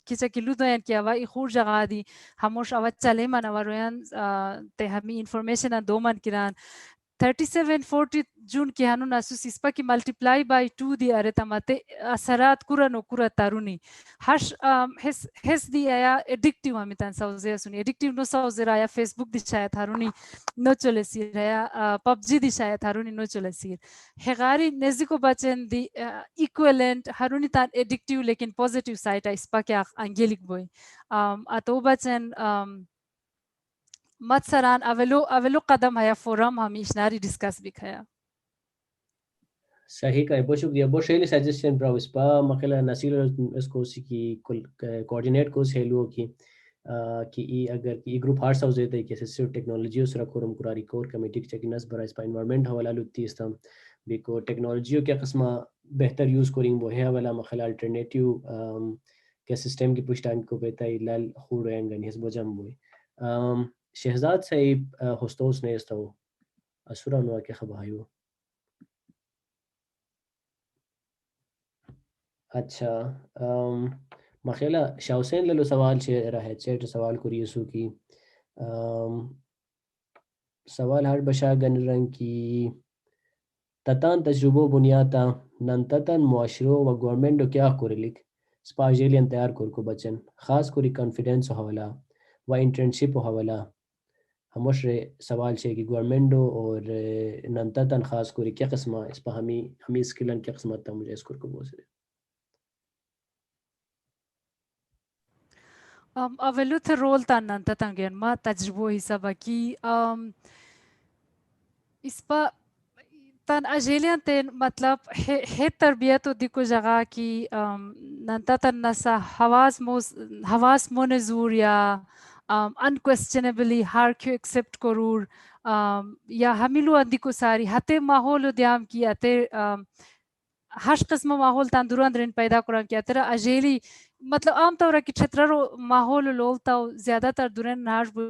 کچا کلو دوین کیا وا ای خور جگہ دی ہموش اوا چلے من اوروین تے ہمیں انفارمیشن ان دو من کران 3740 جون کی ہنو ناسوس اسپا کی ملٹیپلائی بائی 2 دی ارے تماتے اثرات کورا نو کورا تارونی ہش ہس دی آیا ایڈکٹیو ہمیتان سوزے سنی ایڈکٹیو نو سوزے رایا فیس بک دی شاید ہارونی نو چلے سیر رایا پب جی دی شاید ہارونی نو چلے سیر ہغاری نزدیکو بچن دی ایکویلنٹ ہارونی تان ایڈکٹیو لیکن پوزیٹیو سائٹ اسپا کیا انگیلک بوئی اتو بچن مت سران اولو قدم ہے فورم ہم اشناری ڈسکس بھی کھایا صحیح کہا بہت شکریہ بہت شیلی سجیشن براو اس پا مخلا نصیر اس کو اسی کی کوارڈینیٹ کو سہلو کی کہ ای اگر ای گروپ ہارٹ ساؤز دیتا ہے کہ اسسٹیو ٹیکنالوجی اس رکھ کرم کراری کور کمیٹی چیکنس برا اس پا انوائرمنٹ حوالہ لتی استم بیکو ٹیکنالوجیو کیا قسمہ بہتر یوز کریں وہ ہے والا مخلا الٹرنیٹیو کے سسٹم کی پشتان کو بیتا ہے لال خور رہیں گا نیس بجم ہوئے شہزاد صاحب ہوستوس نے اس طرح اسورا نوا کے خبایو اچھا مخیلہ شاہ حسین للو سوال رہے چیٹ سوال کو ریسو کی سوال ہر بشا گن رنگ کی تتان تجربو بنیاتا نن تتان معاشرو و گورنمنٹو کیا کوری لکھ سپاجیلین تیار کو بچن خاص کوری کانفیڈنس حوالہ و انٹرنشپ حوالہ ہموش سوال چھے کہ گورنمنٹو اور نن تتان خاص کوری کیا قسمہ اس پا ہمی اسکلن کیا قسمہ تا مجھے اس کو بوزرے اولو تھے رول تان نانتا تنگین ما تجربو حسابہ کی اس پا تان اجیلیاں تین مطلب ہے تربیت دیکھو جگہ کی نانتا تن نسا حواس مونزور یا انکویسچنیبلی ہار کیو ایکسپٹ کرور یا ہمیلو اندیکو ساری ہتے ماحول دیام کی اتے ہر قسم ماحول تان دوران پیدا کران کیا ترا اجیلی مطلب عام طور کی چھتر ماحول لولتا زیادہ تر دورن ناش بو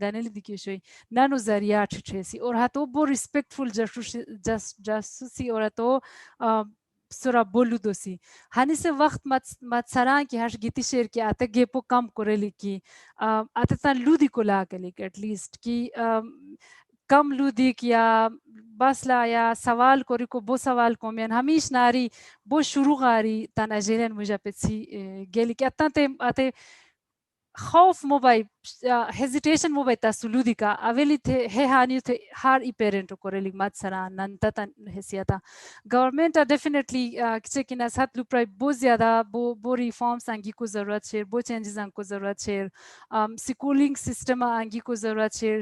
گانے لی دی کوشش نانو ذریعہ چھسی اور ہتو بو ریسپیکٹفل جاسوسی اور تو سورا بولو دوسی ہنی سے وقت مت سران کی ہش گیتی شیر کی آتے گیپو کم کرے لی کی آتے تان لودی کو لا کے لیک ایٹ لیسٹ کی کم لودی کیا بس لا یا سوال کوری کو بو سوال کو مین ہمیش ناری بو شروع غاری تان اجیلین مجھا پیچھی گیلی کہ آتے خوف موبائی ہیزیٹیشن موبائی تا سلودی کا اویلی تھے ہے ہانی تھے ہار ای پیرنٹو کو ریلی مات سرا ننتا تا حیثیتا گورنمنٹ ڈیفینیٹلی کچھ کی نصحت لپرائی بہت زیادہ بو ریفارمس آنگی کو ضرورت شیر بو چینجز آنگ کو ضرورت شیر سکولنگ سسٹم آنگی کو ضرورت شیر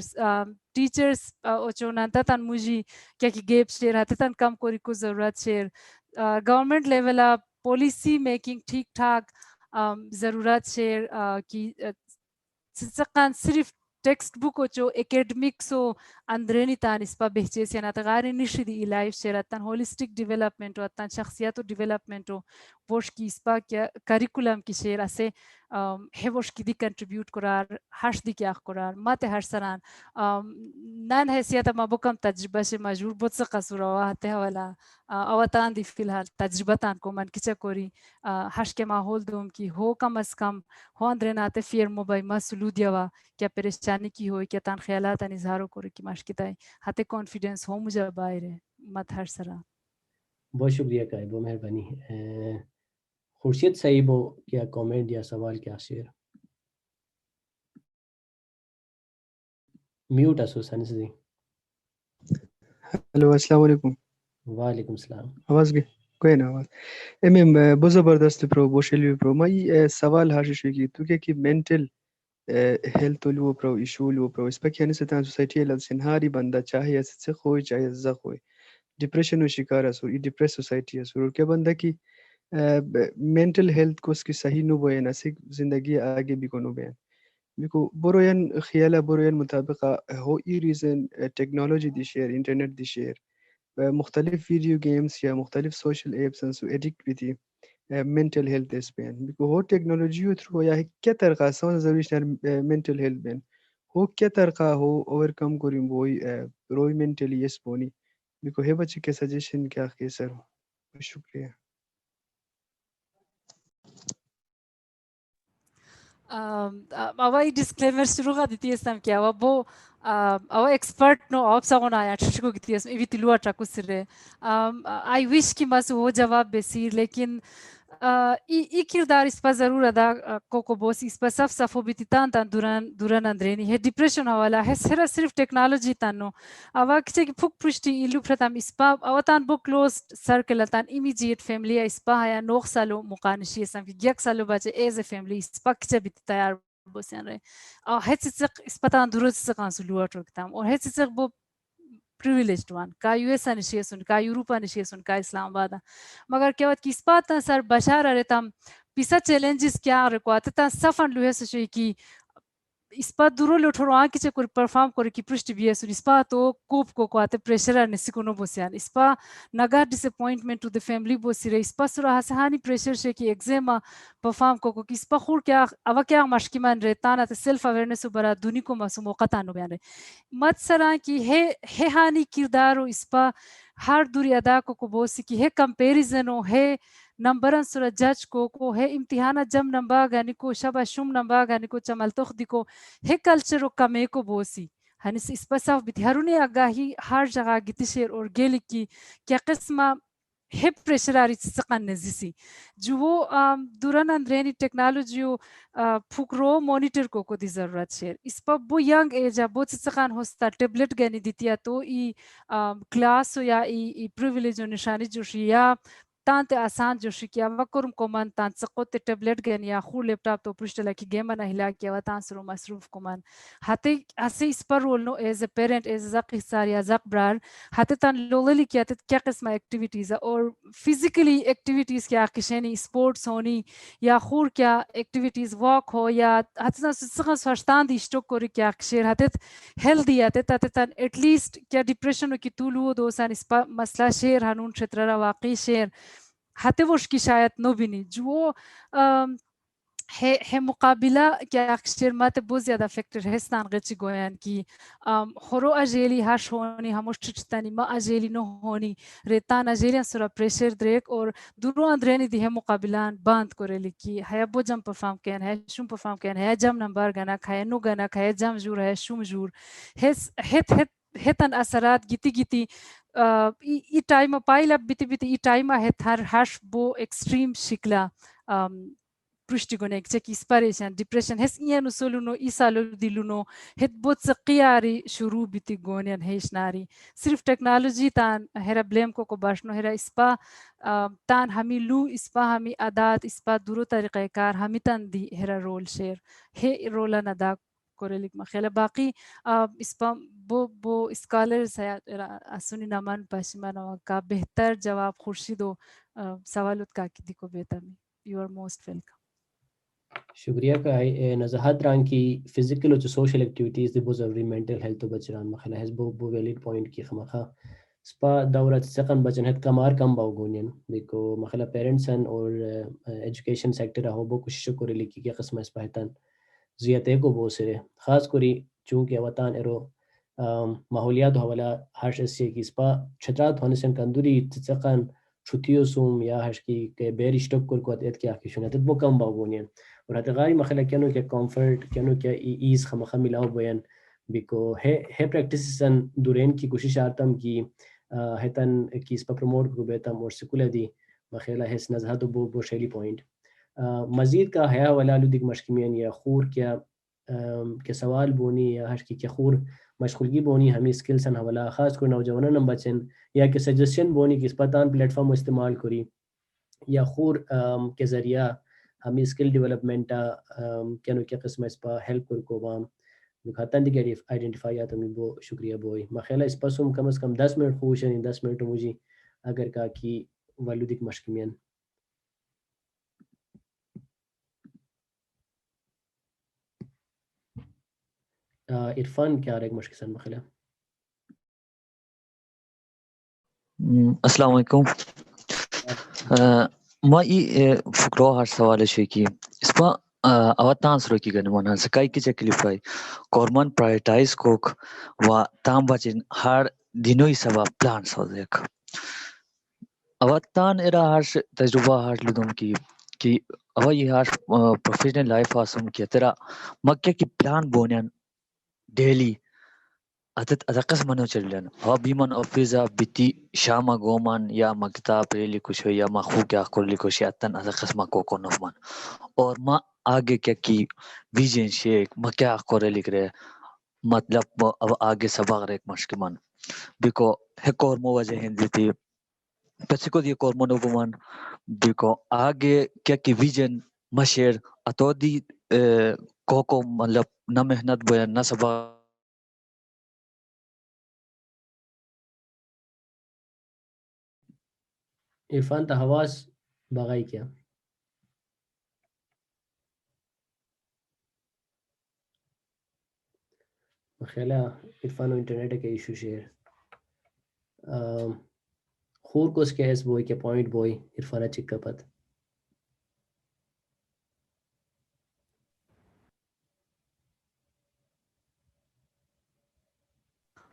ٹیچرز اوچو ننتا تا مجھے کیا کی گیپ شیر ہتے تا کم کوری کو ضرورت شیر گورنمنٹ لیولا پولیسی میکنگ ٹھیک ٹھاک ضرورت شیر کی صرف ٹیکسٹ بک جو اکیڈمکسو اندرینی تان اس پا بہچیس یا ناتغاری نشی دی لائف شیر اتن ہولسٹک ڈیولپمنٹ اتن شخصیت ڈیولپمنٹ ووش کی اس پا کیا کریکولم کی شیر اسے ہے ووش کی دی کنٹریبیوٹ کرار ہرش دی کیا کرار ماتے ہر سران نان حیثیت ما بکم تجربہ سے مجبور بہت سے قصور آواتے والا اواتان دی فی الحال تجربہ تان کو من کچا کوری ہش کے ماحول دوم کی ہو کم از کم ہو اندرین آتے فیر موبائی ما سلودیا وا کیا پریشانی کی ہوئی کیا تان خیالات ان اظہارو کوری کی مشکتائی ہتے کانفیڈنس ہو مجھے باہر ہے مت ہر سرا بہت شکریہ کائے بہت مہربانی خورشید صاحب کیا کامنٹ یا سوال کیا شیر میوٹ اسو سنس دی ہلو السلام علیکم وعلیکم السلام آواز گئی کوئی نا آواز ایم بو زبردست پرو بو شلوی پرو مائی سوال ہاشش کی تو کہ مینٹل ہیلتھ لو پرو ایشو لو پرو اس پکی سے تان سوسائٹی لل سنہاری بندہ چاہے سے خوئی چاہے زخ ہوئی ڈپریشن و شکار اسو ای ڈپریس سوسائٹی اسو اور کیا بندہ کی مینٹل ہیلتھ کو اس کی صحیح نو بوین اسی زندگی آگے بھی کو نو بین بیکو بروین خیالہ بروین مطابق ہو ای ریزن ٹیکنالوجی دی شیئر انٹرنیٹ دی شیئر مختلف ویڈیو گیمز یا مختلف سوشل ایپس سو ایڈکٹ بھی تھی مینٹل ہیلتھ اس پین بیکو ہو ٹیکنالوجی تھرو یا کیا طریقہ سمجھ ضروری شہر مینٹل ہیلتھ بین ہو کیا طریقہ ہو اوور کم کریں وہی روئی مینٹلی اس پونی بیکو ہے بچے کے سجیشن کیا کے سر شکریہ آوائی ڈسکلیمر شروع کا دیتی ہے سم کیا وہ our expert no opsagona ya chishko gitias evitilua trakusire I wish ki mas ho jawab besir lekin ای کردار اس پر ضرور ادا کو بوس اس پر صف صفو بیتان تان دوران اندرینی ہے ڈپریشن حوالا ہے صرف ٹیکنالوجی تانو اوا کچے کی پھک پرشتی ایلو پرتام اس پا اوتان بو کلوز سرکل تان امیجیٹ فیملی اس پا ہے نوخ سالو مقانشی اسم کی یک سالو بچے ایز اے فیملی اس پا کچے بیت تیار بوسیان رہے اور ہے چیزق اس پتان درست سکان سلوات رکتام اور ہے چیزق بو privileged one ka US نشیسون کا یوروپا نشیسون کا اسلام آباد مگر کیا وقت کس بات سر بشار رہتام پیسا چیلنجز کیا رکواتے تا سفن لوہے سوچے کی اس پا دورو لوٹھو آن کی چکر پرفارم کرے کی پرشت بیسون اس پا تو کوپ کو کواتے پریشر نسکونو بوسیان اس پا نگا ڈسپوائنٹمنٹ ٹو دی فیملی بوسی رہے اس پا سورا حسہانی پریشر شے کی ایگزیم پرفارم کو اس پا خور کیا اوا کیا مشکی من رہتانا تے سیلف اویرنس برا دونی کو مسو موقع تانو بیان رہے مت سران کی ہے ہانی کردارو اس پا ہر دوری ادا کو بوسی کی ہے کمپیریزنو ہے نمبرن سورا جج کو ہے امتحانہ جم نمبا گانی کو شبہ شم نمبا گانی کو چمل تخدی کو ہے کلچر کمے کو بوسی ہنس اس پر صاف بیتی ہرونے آگاہی ہر جگہ گیتی شیر اور گیلی کی کیا قسمہ ہے پریشر آری سقن نزیسی جو وہ دوران اندرینی ٹیکنالوجیو پھکرو مونیٹر کو دی ضرورت شیر اس پر بو ینگ ایجا بو سقن ہوستا ٹیبلٹ گانی دیتیا تو ای کلاس یا ای پریویلیجو نشانی جو شیا تانتے آسان جو شکیا وکرم کومن تان سقوت ٹیبلٹ گن یا خور لیپ ٹاپ تو پرشتلا کی گیمن ہلا کیا و تان سرو مصروف کومن ہتے ہسے اس پر رول نو ایز اے پیرنٹ ایز زق حصار یا زق برار ہتے تان لولی کیا تے کیا قسم ایکٹیویٹیز اور فزیکلی ایکٹیویٹیز کیا کشنی سپورٹس ہونی یا خور کیا ایکٹیویٹیز واک ہو یا ہتے سخن سوشتان دی اسٹوک کوری کیا شیر ہتے ہیلدی آتے تاتے تان ایٹ لیسٹ کیا ڈپریشن کی طولو دوسان اس پر مسئلہ شیر ہنون شترہ واقعی شیر ہتے وش کی شاید نو بینی جو ہے مقابلہ کیا اکشیر ماتے بہت زیادہ فیکٹر ہے ستان غچی گویان کی خورو اجیلی ہاش ہونی ہموش چچتانی ما اجیلی نو ہونی ریتان اجیلی سورا پریشر دریک اور دورو اندرینی دی ہے مقابلان باند کرے لکی ہے بو جم پرفارم کین ہے شم پرفارم کین ہے جم نمبر گنا کھائے نو گنا کھائے جم جور ہے شم جور ہے تن اثرات گیتی گیتی ای ٹائم پائل اب بیتی بیتی ای ٹائم ہے تھر ہش بو ایکسٹریم شکلا پرشتی گونے ایک چکی اسپریشن ڈپریشن ہس اینو سولونو ای سالو دیلونو ہت بوت سقیاری شروع بیتی گونین ہیش ناری صرف ٹیکنالوجی تان ہیرا بلیم کو باشنو ہیرا اسپا تان ہمی لو اسپا ہمی عادات اسپا دورو طریقہ کار ہمی تان دی ہیرا رول شیر ہے رولن ادا کرے لکھ مخیلہ باقی اسپا بو اسکالرز ہے اسونی نامان پاشمان کا بہتر جواب خورشیدو سوالت کا کی دیکھو بہتر میں یو آر موسٹ ویلکم شکریہ کا نزاحت ران کی فزیکل اور سوشل ایکٹیویٹیز دی بہت ضروری مینٹل ہیلتھ تو بچران مخلا ہے بو ویلڈ پوائنٹ کی خمخا سپا دورت سقن بچن ہت کمار کم باو گونین دیکھو مخلا پیرنٹسن اور ایجوکیشن سیکٹر ہو بو کوشش کرے لکی کی قسم اس پہتن زیادہ کو بو سرے خاص کری چونکہ وطان ایرو ماحولیات حوالا ہرش اسے کی سپا چھترات ہونے سن کندوری سقن چھتیو سوم یا ہش کی کہ بیر اسٹوک کر کو ات کیا کی شنت بو کم باو گونین اور ہتے غاری مخلا کینو کیا کمفرٹ کینو کیا ایز خمخا ملاو بوین بیکو ہے پریکٹسن دورین کی کوشش آرتم کی ہتن کی اس پر پروموٹ کو بیتم اور سکولہ دی مخیلہ ہے نزہت بو شیلی پوائنٹ مزید کا حیا ولالو دیکھ مشکمین یا خور کیا کہ سوال بونی یا ہش کی کیا خور مشغولگی بونی ہمیں اسکلسن حوالہ خاص کر نوجوانہ نمبچن یا کہ سجیشن بونی کی اس پتان پلیٹ فارم استعمال کری یا خور کے ذریعہ ہمیں اسکل ڈیولپمنٹا کیا نو کیا قسم اس پا ہیلپ کر کو وام دکھاتن دیگر آئیڈینٹیفائی آتا ہمیں بو شکریہ بوئی مخیلہ اس پاسم کم از کم 10 منٹ خوش ہیں 10 منٹ مجھے اگر کا کی والو دیکھ مشکمین عرفان کیا رہے مشکل سن مخیلہ السلام علیکم ما ای فکرو ہر سوال ہے کہ اس پا اواتان سرو کی گنے مانا زکائی کی چکلیفائی کورمان پرائیٹائز کوک و تام بچن ہر دینوی سبا پلان سو دیکھ اواتان ارا ہر تجربہ ہر لدوم کی کہ او یہ ہر پروفیشنل لائف آسم کی تیرا مکہ کی پلان بونین ڈیلی اتقس منو چلن ها بیمن اوفیزا بیتی شاما گومن یا ما کتاب ریلی کچھ یا ما خو کیا کلی کچھ اتن اتقس ما کوکو نفمن اور ما آگے کیا کی ویژن شیک ما کیا کرے لکھ رہے مطلب اب آگے سبق ریک مشکمان بیکو ہے کورمو وجہ ہندی تھی پسی کو دی کورمو نوبمان بیکو آگے کیا کی ویژن مشیر اتو دی کوکو مطلب نہ محنت بویا نہ سبق عرفان تا حواس بغائی کیا خیالہ عرفان و انٹرنیٹ کے ایشو شیئر خور کو اس کے ایس بوئی کے پوائنٹ بوئی عرفانہ چکا پت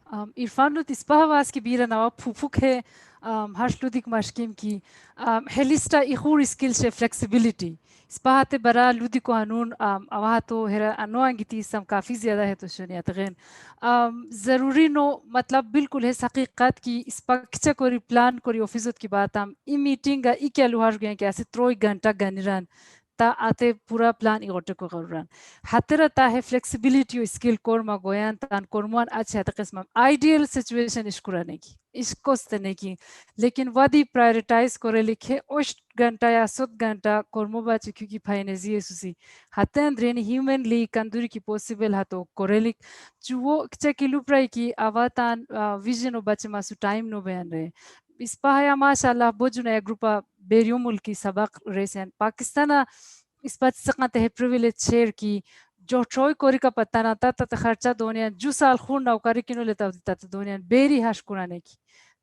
عرفان رو تسپہ واس کی بیرا نوا پھوپھوک ہے ہرش لودک مشکیم کی ہیلیسٹا ایخور اسکل سے فلیکسیبلٹی اسپاہتے برا لودی کو ہنون آوہ تو ہیرا انوان گی تیسم کافی زیادہ ہے تو شنیات غین ضروری نو مطلب بالکل ہے حقیقت کی اسپا کچا کوری پلان کوری آفیسوت کی بات ہم ای میٹنگ ای کیا لوہاش گئے کہ ایسے تروئی گھنٹہ گنران تا آتے پورا پلان ایگوٹے کو غوران حتیرہ تا ہے فلیکسیبلیٹی و اسکل کورما گویان تان کورمان اچھے حتی قسم آئیڈیل سچویشن اشکرانے کی اشکوستنے کی لیکن وادی پرائریٹائز کرے لکھے اوش گھنٹہ یا 7 گھنٹہ کورمو باچے کیونکہ پھائنزی سوسی حتی اندرین ہیومنلی کندوری کی پوسیبل ہاتو کرے لکھ چوو کچا کلو پرائی کی آواتان ویژن و بچے ماسو ٹائم نو بیان رہے اس پاہیا ماشاءاللہ بوجھو نیا گروپا بیریو ملکی سبق ریسین پاکستانہ اس بات سقنات ہے پریویلیج شیئر کی جو ٹروئی کوری کا پتہ نہ تا تا خرچہ دونیا جو سال خون نوکاری کنو لیتا ہوتا تا دونیا بیری ہاش کرانے کی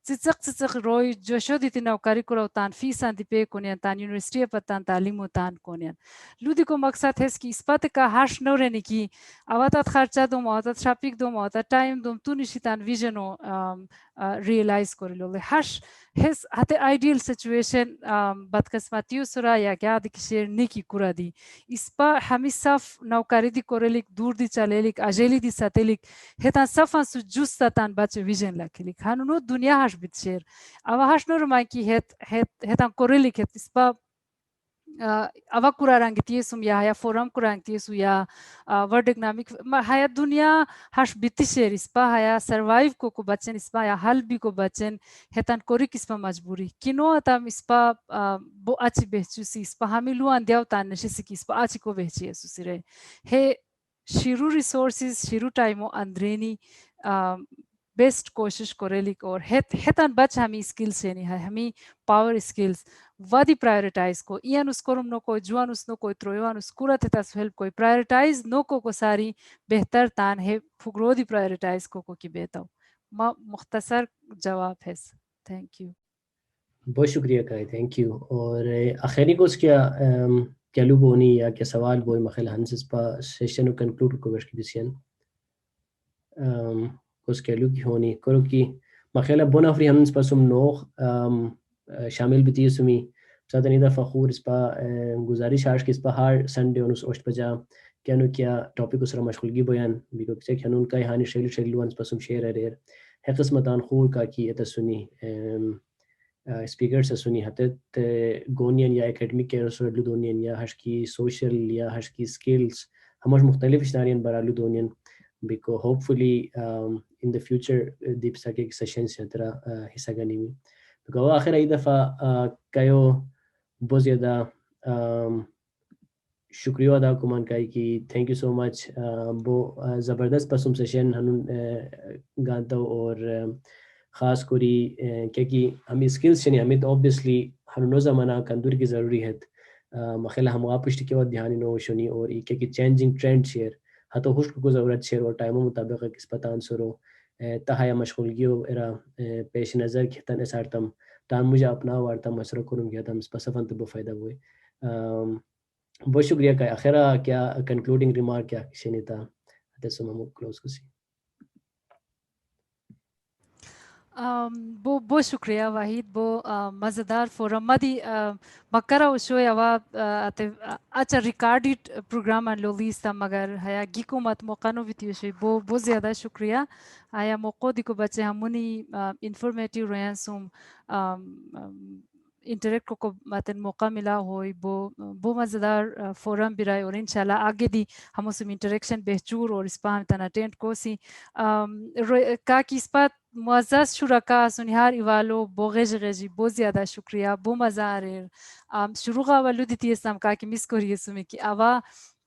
چچق روی جو شو دیتی نوکاری کرو تان فیسان دی پے کونیان تان یونیورسٹی پتان تعلیم و تان کونیان لودی کو مقصد ہے کہ اس بات کا ہاش نو رہنے کی آواتات خرچہ دوم آواتات شاپک دوم آواتات ٹائم دوم تو نشی تان ویژنو ریئلائز کری لو ہاش ہس ہتے آئیڈیل سچویشن بدقسمتیو سرا یا کیا دی شیر نیکی کرا دی اس پا ہمی صف نوکاری دی کوریلک دور دی چلیلک اجیلی دی ساتیلک ہتان صفان سو جوستا تان بچے ویژن لکھلک ہنو دنیا ہاش بیت شیر اوا ہاش نو رمائی کی ہتان کوریلک ہت اس پا اوا کرا رنگ تیسم یا فورم کرانگ تیسو یا ورڈ اکنامک ہایا دنیا ہاش بیتی شیر اس پا ہایا سروائیو کو بچن اس پا یا حل بھی کو بچن ہتان کوری کس پا مجبوری کنو اتام اس پا بو اچھی بہچو سی اس پا ہمی لوان دیو تان نشی سی کی اس پا اچھی کو بہچی ہے سوسی رہے ہے شیرو ریسورسز شیرو ٹائمو اندرینی بیسٹ کوشش کوریلک اور ہتان بچ ہمی اسکلز ہے نہیں ہے ہمی پاور اسکلز وادی پرائریٹائز کو ایان اس کرم نو کوئی جوان اس نو کوئی ترویوان اس کورت ہے تاس ہیلپ کوئی پرائریٹائز نو کو ساری بہتر تان ہے فگرو دی پرائریٹائز کو کی بیتاو ما مختصر جواب ہے تھینک یو بہت شکریہ کائی تھینک یو اور آخری کو اس کیا لو بونی یا کیا سوال بوئی مخیل ہنسس پا سیشن کنکلوڈ کو بشکی دیسین اس کیا لو کی ہونی کرو کی مخیلہ بونا فری ہنس پا سم نوخ شامل بھی تیس سمی ساتھ نیدہ فخور اس پا گزارش آش کی اس پا ہر سنڈے انس اوشت پا جا کیانو کیا ٹاپک اس را مشغولگی بیان بیکو کسی کھنون کئی ہانی شیلو انس پا سم شیر ہے ریر ہے قسمتان خور کا کی اتا سنی اسپیکر سے سنی حتت گونین یا اکیڈمک کے رسول لدونین یا ہش کی سوشل یا ہش کی سکلز ہمش مختلف اشنارین برا لدونین بیکو hope fully in the future دیپ سکے سیشن سے ترا حصہ گنی میں بیکو آخر ای دفعہ کئیو بہت زیادہ شکریہ ادا کمان کائی کی تھینک یو سو مچ بو زبردست پسم سیشن ہنون گانتو اور خاص کوری کیونکہ ہمیں اسکلز چنی ہمیں تو اوبیسلی ہنو زمانہ کندور کی ضروری ہے مخیلہ ہم واپس کے بعد دھیان نو شنی اور کیونکہ چینجنگ ٹرینڈ شیئر ہتو خشک کو ضرورت شیئر اور ٹائموں مطابق کس پتان سرو تہایا مشغولگیو ارا پیش نظر کھتن اسارتم تان مجھے اپنا وارتا مسرو کروں گیا تم سپسفن تو بفائدہ ہوئے بہت شکریہ کا آخرہ کیا کنکلوڈنگ ریمارک کیا کسی نے تھا ہتے سمامو کلوز کسی بہت شکریہ واحد بو مزیدار فورم مدی بکرا وشو یوا اچھا ریکارڈیڈ پروگرام ان لولیستا مگر ہیا گیکو مت موقع نو ویتیوشی بہت زیادہ شکریہ آیا موقع دیکو بچے ہمونی انفارمیٹیو ریانسوم انٹریکٹ کو متن موقع ملا ہوئی بو مزیدار فورم برائے اور انشاءاللہ آگے دی ہم سم انٹریکشن بہچور اور اس پا ہم تن اٹینڈ کو سی کا کی اس پا معزز شرکا سنہار ایوالو بوغیج غیجی بہت زیادہ شکریہ بو مزہ آ رہے شروع ولو دیتی اسلام کا کہ مس کریے سمی کی آوا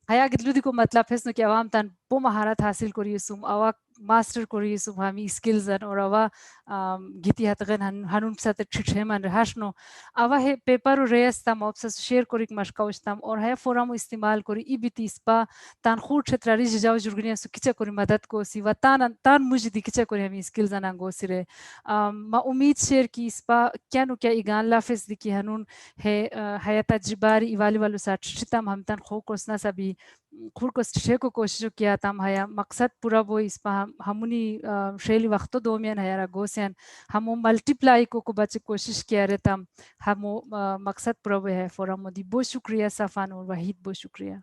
ہیا گتلو دی کو مطلب ہے کہ عوام تن بو مہارت حاصل کریے سم آوا ماسٹر کریے سم ہمی اسکلز اور آوا گیتی ہتغن ہنون سات ٹھٹھے من رہاشنو آوا ہے پیپر و ریس تم اوپس شیئر کریک مشکاوش تم اور ہے فورم استعمال کری ای بیتی اسپا تان خود چھترا ریج جاو جرگنیا سو کچا کری مدد کو سی و تان مجھ دی کچا کری ہمی اسکلز انان گو سی رے ما امید شیئر کی اسپا کیا نو کیا ایگان لافظ دی کی ہنون ہے حیات تجرباری ایوالی والو ساتھ شتم ہم تن خو کوسنا سبھی خور کو شے کو کوشش کیا تم ہیا مقصد پورا وہ اس پا ہمونی شیلی وقت دومین ہیارا گوسین ہمو ملٹیپلائی کو بچے کوشش کیا رہے تم ہمو مقصد پورا وہ ہے فورم مودی بہت شکریہ صفان اور وحید بہت شکریہ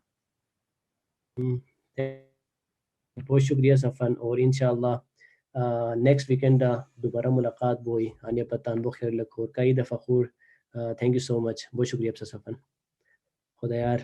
بہت شکریہ صفان اور انشاءاللہ نیکسٹ ویکینڈ دوبارہ ملاقات بوئی آنیا پتان بو خیر لکھو کئی دفعہ خور تھینک یو سو مچ بہت شکریہ صفان خدا یار